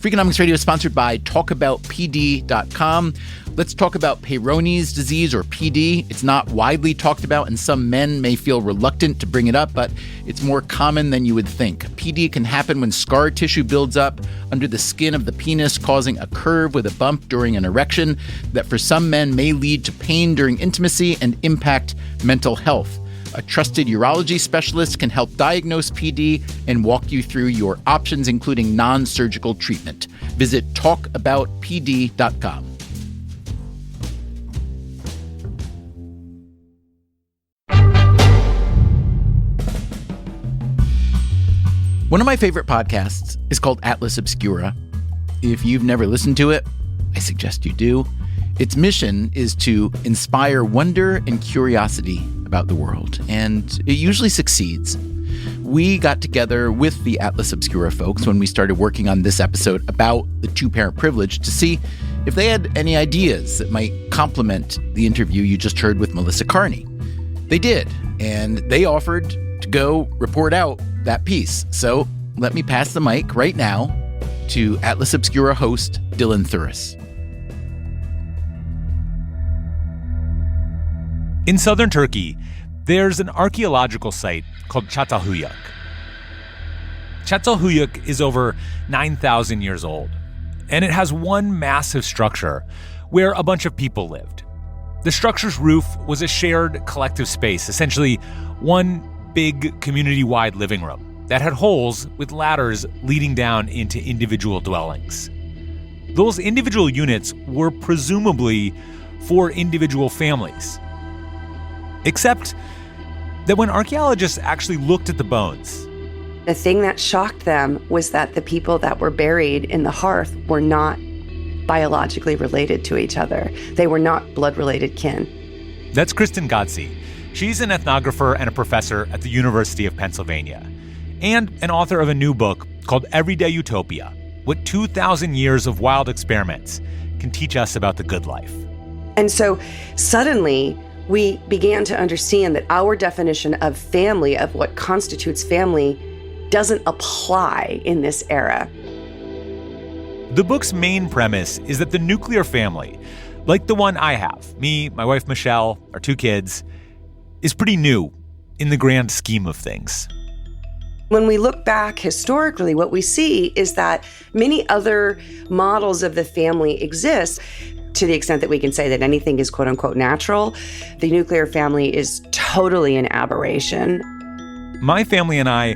Freakonomics Radio is sponsored by talkaboutpd.com. Let's talk about Peyronie's disease, or PD. It's not widely talked about, and some men may feel reluctant to bring it up, but it's more common than you would think. PD can happen when scar tissue builds up under the skin of the penis, causing a curve with a bump during an erection that for some men may lead to pain during intimacy and impact mental health. A trusted urology specialist can help diagnose PD and walk you through your options, including non-surgical treatment. Visit talkaboutpd.com. One of my favorite podcasts is called Atlas Obscura. If you've never listened to it, I suggest you do. Its mission is to inspire wonder and curiosity about the world, and it usually succeeds. We got together with the Atlas Obscura folks when we started working on this episode about the two-parent privilege to see if they had any ideas that might complement the interview you just heard with Melissa Kearney. They did, and they offered to go report out that piece. So let me pass the mic right now to Atlas Obscura host Dylan Thuris. In southern Turkey, there's an archaeological site called Çatalhöyük. Çatalhöyük is over 9,000 years old, and it has one massive structure where a bunch of people lived. The structure's roof was a shared collective space, essentially one big community-wide living room that had holes with ladders leading down into individual dwellings. Those individual units were presumably for individual families. Except that when archaeologists actually looked at the bones, the thing that shocked them was that the people that were buried in the hearth were not biologically related to each other. They were not blood-related kin. That's Kristen Gotze. She's an ethnographer and a professor at the University of Pennsylvania, and an author of a new book called Everyday Utopia: What 2,000 Years of Wild Experiments Can Teach Us About the Good Life. And so suddenly, we began to understand that our definition of family, of what constitutes family, doesn't apply in this era. The book's main premise is that the nuclear family, like the one I have, me, my wife Michelle, our two kids, is pretty new in the grand scheme of things. When we look back historically, what we see is that many other models of the family exist. To the extent that we can say that anything is quote unquote natural, the nuclear family is totally an aberration. My family and I,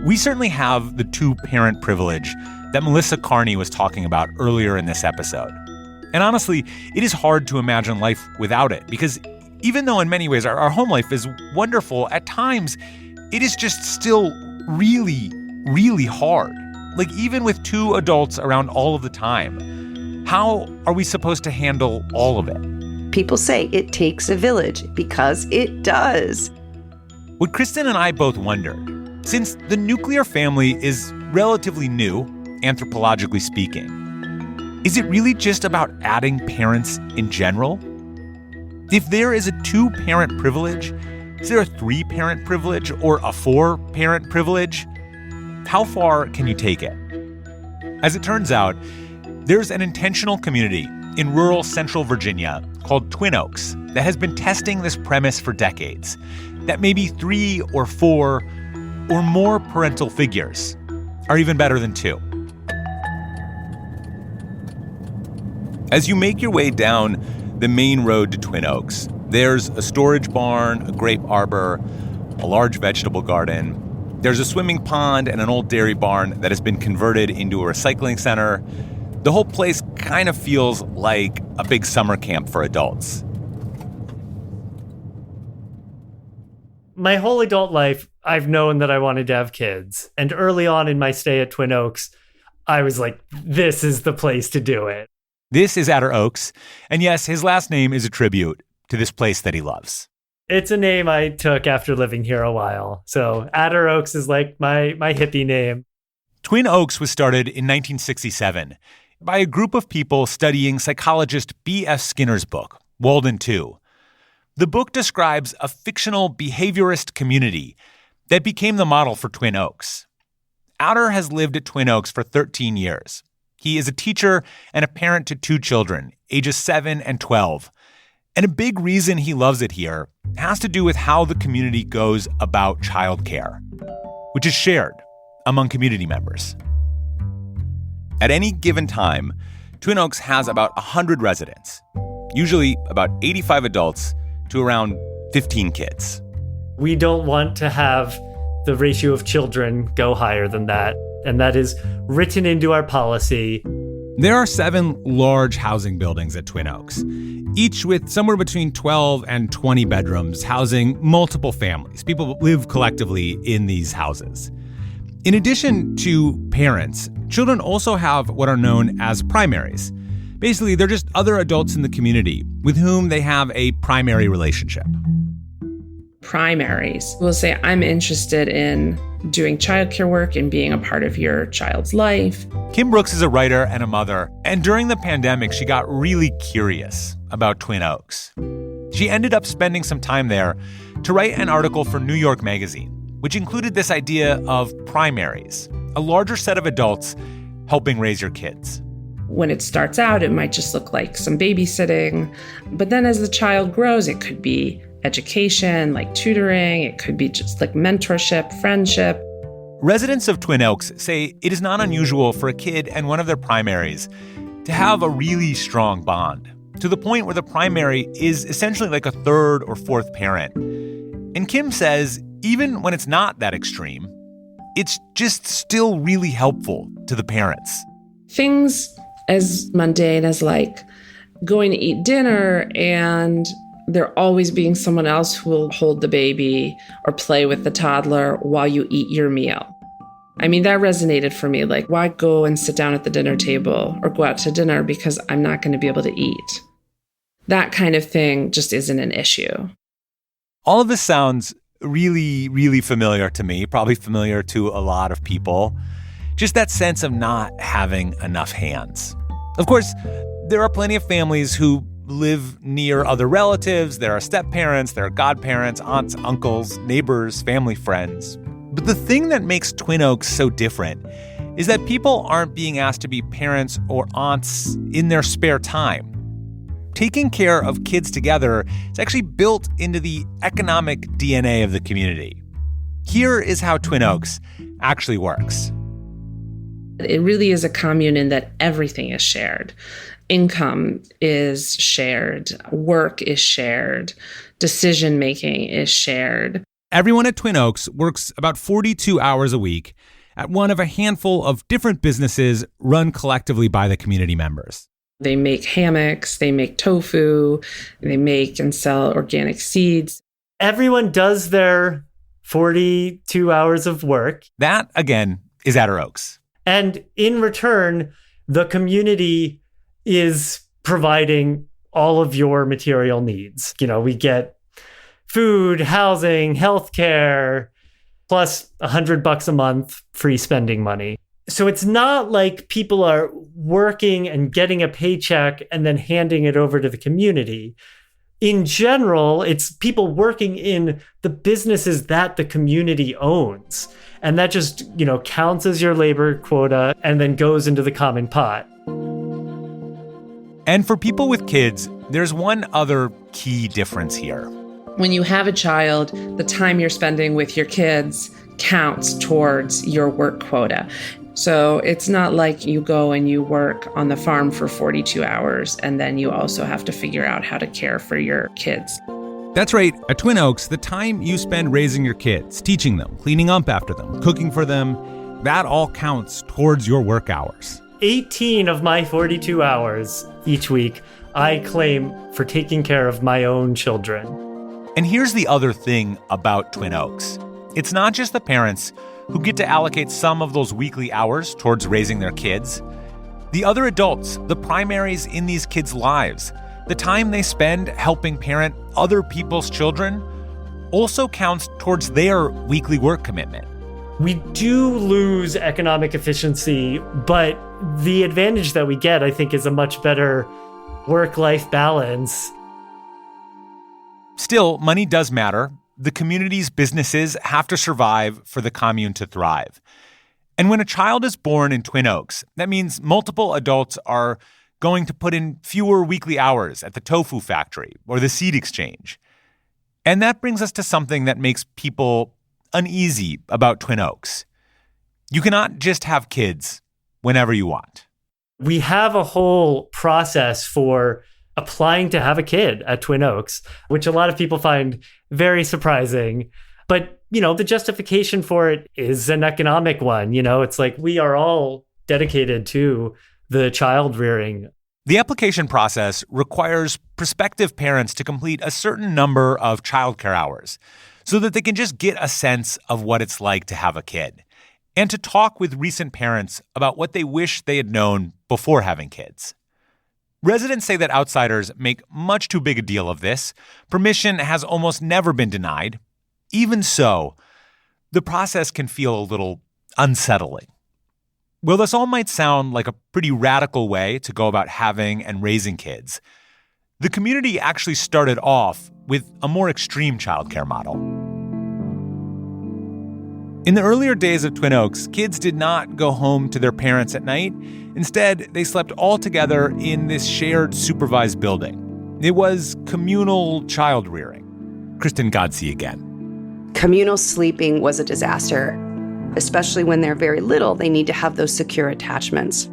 we certainly have the two-parent privilege that Melissa Kearney was talking about earlier in this episode. And honestly, it is hard to imagine life without it, because even though in many ways our home life is wonderful, at times it is just still really, really hard. Like, even with two adults around all of the time, how are we supposed to handle all of it? People say it takes a village, because it does. What Kristen and I both wondered, since the nuclear family is relatively new, anthropologically speaking, is it really just about adding parents in general? If there is a two-parent privilege, is there a three-parent privilege or a four-parent privilege? How far can you take it? As it turns out, there's an intentional community in rural central Virginia called Twin Oaks that has been testing this premise for decades, that maybe 3 or 4 or more parental figures are even better than 2. As you make your way down the main road to Twin Oaks, there's a storage barn, a grape arbor, a large vegetable garden. There's a swimming pond and an old dairy barn that has been converted into a recycling center. The whole place kind of feels like a big summer camp for adults. My whole adult life, I've known that I wanted to have kids. And early on in my stay at Twin Oaks, I was like, this is the place to do it. This is Adder Oaks, and yes, his last name is a tribute to this place that he loves. It's a name I took after living here a while. So Adder Oaks is like my hippie name. Twin Oaks was started in 1967 by a group of people studying psychologist B.F. Skinner's book, Walden 2. The book describes a fictional behaviorist community that became the model for Twin Oaks. Adder has lived at Twin Oaks for 13 years. He is a teacher and a parent to 2 children, ages 7 and 12. And a big reason he loves it here has to do with how the community goes about childcare, which is shared among community members. At any given time, Twin Oaks has about 100 residents, usually about 85 adults to around 15 kids. We don't want to have the ratio of children go higher than that, and that is written into our policy. There are 7 large housing buildings at Twin Oaks, each with somewhere between 12 and 20 bedrooms, housing multiple families. People live collectively in these houses. In addition to parents, children also have what are known as primaries. Basically, they're just other adults in the community with whom they have a primary relationship. Primaries will say, I'm interested in doing childcare work and being a part of your child's life. Kim Brooks is a writer and a mother, and during the pandemic, she got really curious about Twin Oaks. She ended up spending some time there to write an article for New York Magazine, which included this idea of primaries, a larger set of adults helping raise your kids. When it starts out, it might just look like some babysitting, but then as the child grows, it could be education, like tutoring. It could be just like mentorship, friendship. Residents of Twin Oaks say it is not unusual for a kid and one of their primaries to have a really strong bond, to the point where the primary is essentially like a third or fourth parent. And Kim says even when it's not that extreme, it's just still really helpful to the parents. Things as mundane as like going to eat dinner and there always being someone else who will hold the baby or play with the toddler while you eat your meal. I mean, that resonated for me. Like, why go and sit down at the dinner table or go out to dinner because I'm not going to be able to eat? That kind of thing just isn't an issue. All of this sounds really, really familiar to me, probably familiar to a lot of people. Just that sense of not having enough hands. Of course, there are plenty of families who live near other relatives. There are step-parents, there are godparents, aunts, uncles, neighbors, family friends. But the thing that makes Twin Oaks so different is that people aren't being asked to be parents or aunts in their spare time. Taking care of kids together is actually built into the economic DNA of the community. Here is how Twin Oaks actually works. It really is a commune in that everything is shared. Income is shared. Work is shared. Decision-making is shared. Everyone at Twin Oaks works about 42 hours a week at one of a handful of different businesses run collectively by the community members. They make hammocks, they make tofu, they make and sell organic seeds. Everyone does their 42 hours of work. That, again, is Adder Oaks. And in return, the community is providing all of your material needs. You know, we get food, housing, healthcare, plus $100 a month free spending money. So it's not like people are working and getting a paycheck and then handing it over to the community. In general, it's people working in the businesses that the community owns. And that just, counts as your labor quota and then goes into the common pot. And for people with kids, there's one other key difference here. When you have a child, the time you're spending with your kids counts towards your work quota. So it's not like you go and you work on the farm for 42 hours and then you also have to figure out how to care for your kids. That's right. At Twin Oaks, the time you spend raising your kids, teaching them, cleaning up after them, cooking for them, that all counts towards your work hours. 18 of my 42 hours each week I claim for taking care of my own children. And here's the other thing about Twin Oaks. It's not just the parents who get to allocate some of those weekly hours towards raising their kids. The other adults, the primaries in these kids' lives, the time they spend helping parent other people's children, also counts towards their weekly work commitment. We do lose economic efficiency, but the advantage that we get, I think, is a much better work-life balance. Still, money does matter. The community's businesses have to survive for the commune to thrive. And when a child is born in Twin Oaks, that means multiple adults are going to put in fewer weekly hours at the tofu factory or the seed exchange. And that brings us to something that makes people uneasy about Twin Oaks. You cannot just have kids whenever you want. We have a whole process for applying to have a kid at Twin Oaks, which a lot of people find very surprising. But, the justification for it is an economic one. It's like we are all dedicated to the child rearing. The application process requires prospective parents to complete a certain number of childcare hours so that they can just get a sense of what it's like to have a kid and to talk with recent parents about what they wish they had known before having kids. Residents say that outsiders make much too big a deal of this. Permission has almost never been denied. Even so, the process can feel a little unsettling. Well, this all might sound like a pretty radical way to go about having and raising kids. The community actually started off with a more extreme childcare model. In the earlier days of Twin Oaks, kids did not go home to their parents at night. Instead, they slept all together in this shared supervised building. It was communal child rearing. Kristen Godsey again. Communal sleeping was a disaster. Especially when they're very little, they need to have those secure attachments.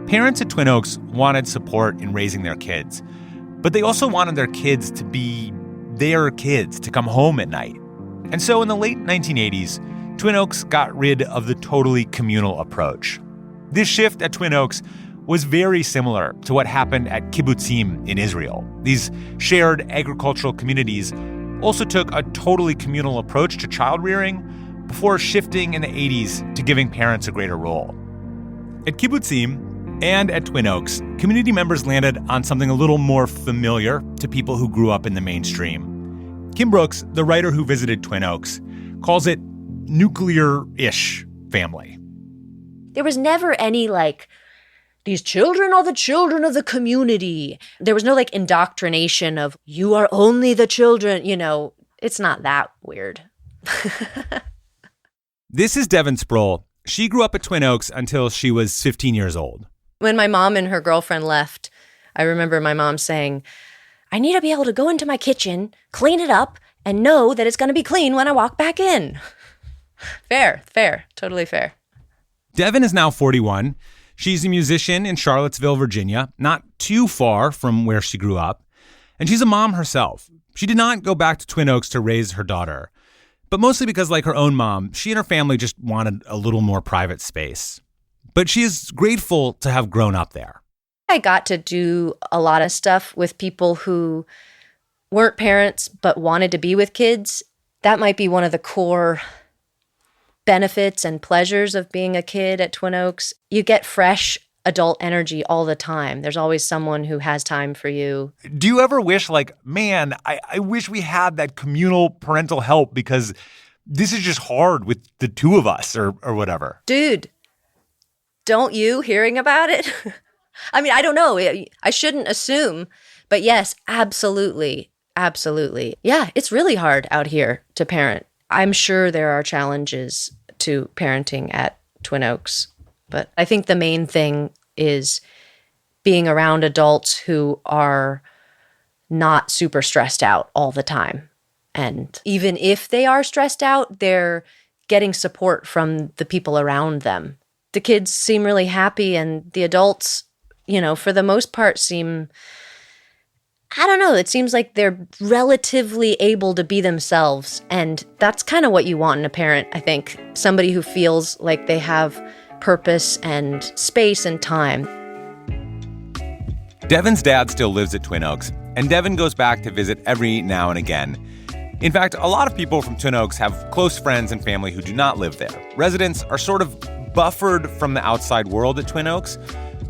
Parents at Twin Oaks wanted support in raising their kids, but they also wanted their kids to be their kids, to come home at night. And so in the late 1980s, Twin Oaks got rid of the totally communal approach. This shift at Twin Oaks was very similar to what happened at kibbutzim in Israel. These shared agricultural communities also took a totally communal approach to child rearing before shifting in the 80s to giving parents a greater role. At kibbutzim and at Twin Oaks, community members landed on something a little more familiar to people who grew up in the mainstream. Kim Brooks, the writer who visited Twin Oaks, calls it nuclear-ish family. There was never any these children are the children of the community. There was no indoctrination of you are only the children. It's not that weird. This is Devin Sproul. She grew up at Twin Oaks until she was 15 years old. When my mom and her girlfriend left, I remember my mom saying, I need to be able to go into my kitchen, clean it up, and know that it's going to be clean when I walk back in. Fair, totally fair. Devin is now 41. She's a musician in Charlottesville, Virginia, not too far from where she grew up. And she's a mom herself. She did not go back to Twin Oaks to raise her daughter, but mostly because, like her own mom, she and her family just wanted a little more private space. But she is grateful to have grown up there. I got to do a lot of stuff with people who weren't parents but wanted to be with kids. That might be one of the core benefits and pleasures of being a kid at Twin Oaks. You get fresh adult energy all the time. There's always someone who has time for you. Do you ever wish, man, I wish we had that communal parental help because this is just hard with the two of us or whatever? Dude, don't you hearing about it? I mean, I don't know. I shouldn't assume. But yes, absolutely. Absolutely. Yeah, it's really hard out here to parent. I'm sure there are challenges to parenting at Twin Oaks. But I think the main thing is being around adults who are not super stressed out all the time. And even if they are stressed out, they're getting support from the people around them. The kids seem really happy, and the adults, for the most part seem, I don't know, it seems like they're relatively able to be themselves. And that's kind of what you want in a parent, I think. Somebody who feels like they have purpose and space and time. Devin's dad still lives at Twin Oaks, and Devin goes back to visit every now and again. In fact, a lot of people from Twin Oaks have close friends and family who do not live there. Residents are sort of buffered from the outside world at Twin Oaks,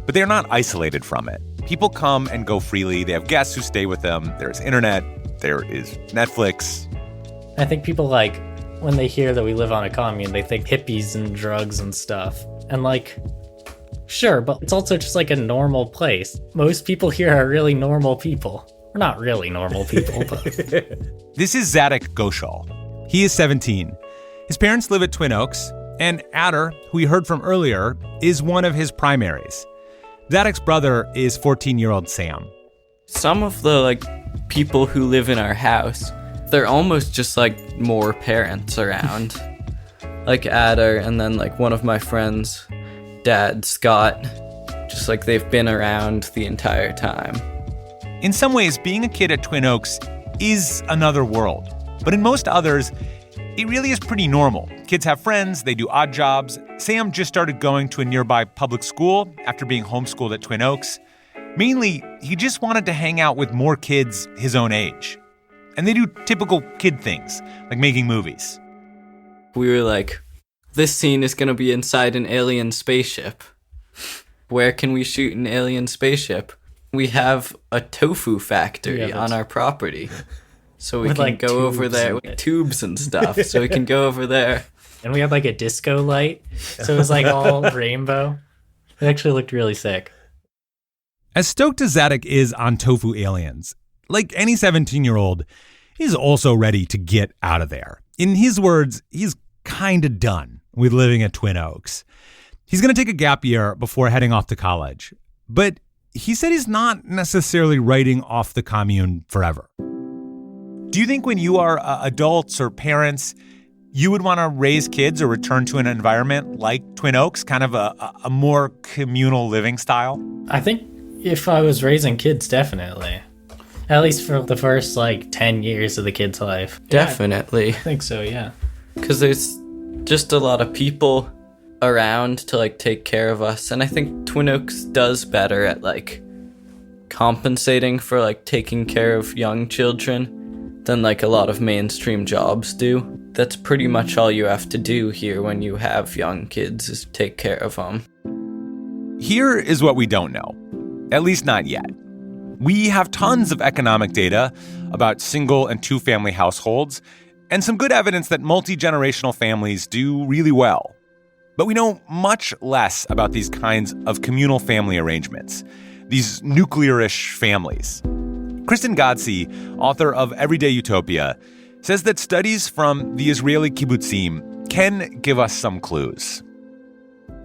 but they're not isolated from it. People come and go freely. They have guests who stay with them. There's internet. There is Netflix. I think people when they hear that we live on a commune, they think hippies and drugs and stuff. And sure, but it's also just a normal place. Most people here are really normal people. We're not really normal people, but... This is Zadok Goshal. He is 17. His parents live at Twin Oaks. And Adder, who we heard from earlier, is one of his primaries. Zadok's brother is 14-year-old Sam. Some of the people who live in our house, they're almost just more parents around. Like Adder, and then one of my friends' dad, Scott, just they've been around the entire time. In some ways, being a kid at Twin Oaks is another world. But in most others, it really is pretty normal. Kids have friends, they do odd jobs. Sam just started going to a nearby public school after being homeschooled at Twin Oaks. Mainly, he just wanted to hang out with more kids his own age. And they do typical kid things, like making movies. We were like, this scene is going to be inside an alien spaceship. Where can we shoot an alien spaceship? We have a tofu factory on our property. So we can go over there with tubes and stuff. So we can go over there. And we had a disco light. So it was all rainbow. It actually looked really sick. As stoked as Zadok is on tofu aliens, like any 17-year-old, he's also ready to get out of there. In his words, he's kind of done with living at Twin Oaks. He's going to take a gap year before heading off to college. But he said he's not necessarily writing off the commune forever. Do you think when you are adults or parents, you would want to raise kids or return to an environment like Twin Oaks, kind of a more communal living style? I think if I was raising kids, definitely. At least for the first 10 years of the kid's life. Definitely. Yeah, I think so, yeah. Because there's just a lot of people around to take care of us. And I think Twin Oaks does better at compensating for taking care of young children than a lot of mainstream jobs do. That's pretty much all you have to do here when you have young kids is take care of them. Here is what we don't know, at least not yet. We have tons of economic data about single and two-family households and some good evidence that multi-generational families do really well. But we know much less about these kinds of communal family arrangements, these nuclear-ish families. Kristen Godsey, author of Everyday Utopia, says that studies from the Israeli kibbutzim can give us some clues.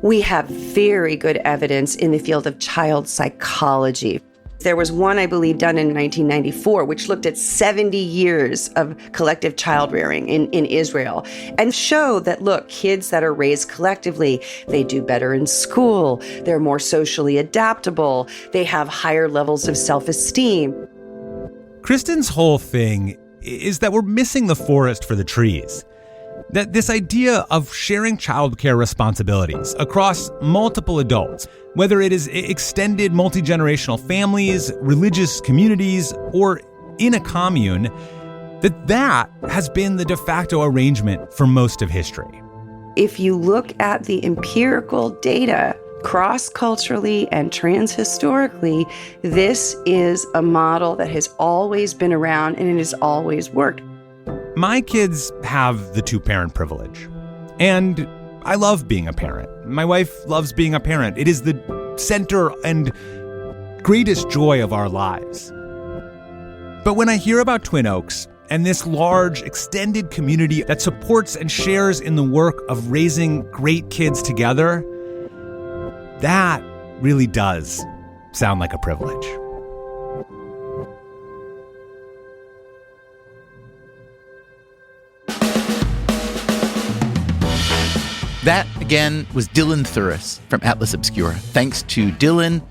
We have very good evidence in the field of child psychology. There was one, I believe, done in 1994, which looked at 70 years of collective child rearing in Israel and showed that, look, kids that are raised collectively, they do better in school, they're more socially adaptable, they have higher levels of self-esteem. Kristen's whole thing is that we're missing the forest for the trees. That this idea of sharing childcare responsibilities across multiple adults, whether it is extended multi-generational families, religious communities, or in a commune, that has been the de facto arrangement for most of history. If you look at the empirical data, cross-culturally and trans-historically, this is a model that has always been around and it has always worked. My kids have the two-parent privilege. And I love being a parent. My wife loves being a parent. It is the center and greatest joy of our lives. But when I hear about Twin Oaks and this large, extended community that supports and shares in the work of raising great kids together, that really does sound like a privilege. That, again, was Dylan Thuris from Atlas Obscura. Thanks to Dylan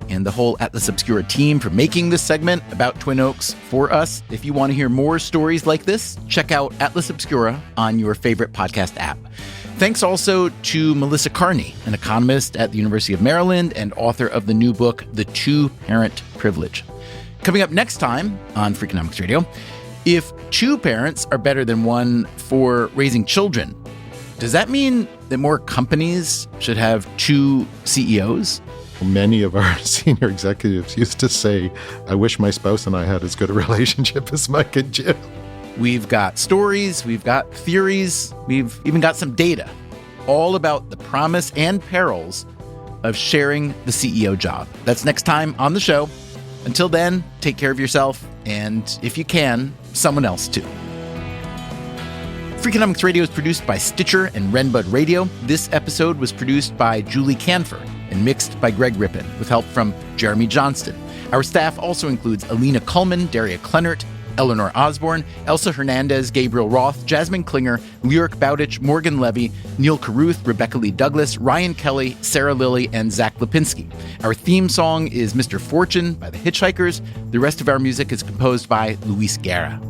and the whole Atlas Obscura team for making this segment about Twin Oaks for us. If you want to hear more stories like this, check out Atlas Obscura on your favorite podcast app. Thanks also to Melissa Kearney, an economist at the University of Maryland and author of the new book, The Two-Parent Privilege. Coming up next time on Freakonomics Radio, if two parents are better than one for raising children, does that mean that more companies should have two CEOs? Many of our senior executives used to say, I wish my spouse and I had as good a relationship as Mike and Jim. We've got stories, we've got theories, we've even got some data, all about the promise and perils of sharing the CEO job. That's next time on the show. Until then, take care of yourself, and if you can, someone else too. Freakonomics Radio is produced by Stitcher and Renbud Radio. This episode was produced by Julie Canfor and mixed by Greg Rippin, with help from Jeremy Johnston. Our staff also includes Alina Kuhlman, Daria Kleinert, Eleanor Osborne, Elsa Hernandez, Gabriel Roth, Jasmine Klinger, Lyric Bowditch, Morgan Levy, Neil Carruth, Rebecca Lee Douglas, Ryan Kelly, Sarah Lilly, and Zach Lipinski. Our theme song is Mr. Fortune by the Hitchhikers. The rest of our music is composed by Luis Guerra.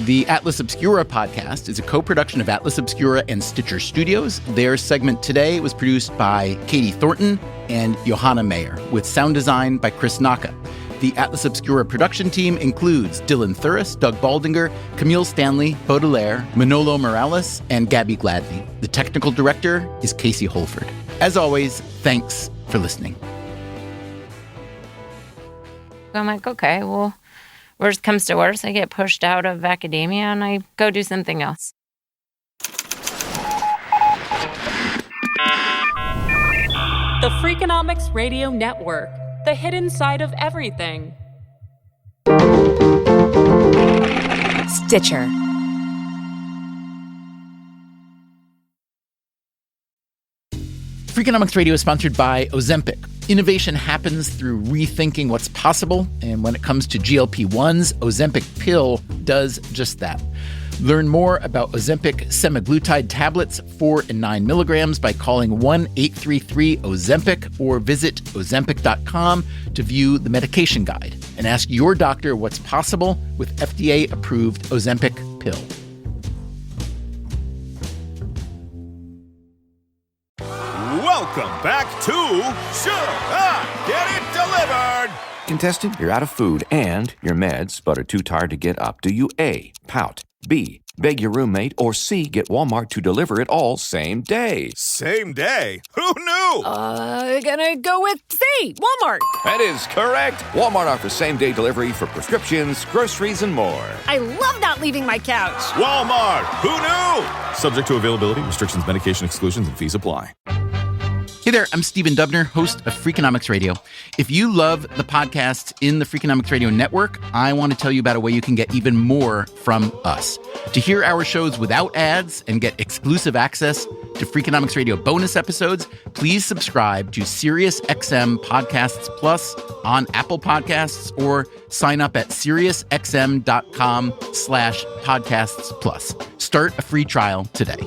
The Atlas Obscura podcast is a co-production of Atlas Obscura and Stitcher Studios. Their segment today was produced by Katie Thornton and Johanna Mayer, with sound design by Chris Naka. The Atlas Obscura production team includes Dylan Thuris, Doug Baldinger, Camille Stanley, Baudelaire, Manolo Morales, and Gabby Gladney. The technical director is Casey Holford. As always, thanks for listening. I'm like, okay, well, worst comes to worst, I get pushed out of academia and I go do something else. The Freakonomics Radio Network. The hidden side of everything. Stitcher. Freakonomics Radio is sponsored by Ozempic. Innovation happens through rethinking what's possible, and when it comes to GLP-1s, Ozempic pill does just that. Learn more about Ozempic semaglutide tablets, 4 and 9 milligrams, by calling 1-833-OZEMPIC or visit Ozempic.com to view the medication guide and ask your doctor what's possible with FDA-approved Ozempic pill. Welcome back to Should I Get It Delivered? Contestant, you're out of food and your meds, but are too tired to get up. Do you A, pout, B, beg your roommate, or C, get Walmart to deliver it all same day? Same day? Who knew? Gonna go with C, Walmart. That is correct. Walmart offers same-day delivery for prescriptions, groceries, and more. I love not leaving my couch. Walmart. Who knew? Subject to availability, restrictions, medication exclusions, and fees apply. Hey there, I'm Stephen Dubner, host of Freakonomics Radio. If you love the podcasts in the Freakonomics Radio network, I want to tell you about a way you can get even more from us. To hear our shows without ads and get exclusive access to Freakonomics Radio bonus episodes, please subscribe to SiriusXM Podcasts Plus on Apple Podcasts or sign up at SiriusXM.com/podcasts plus. Start a free trial today.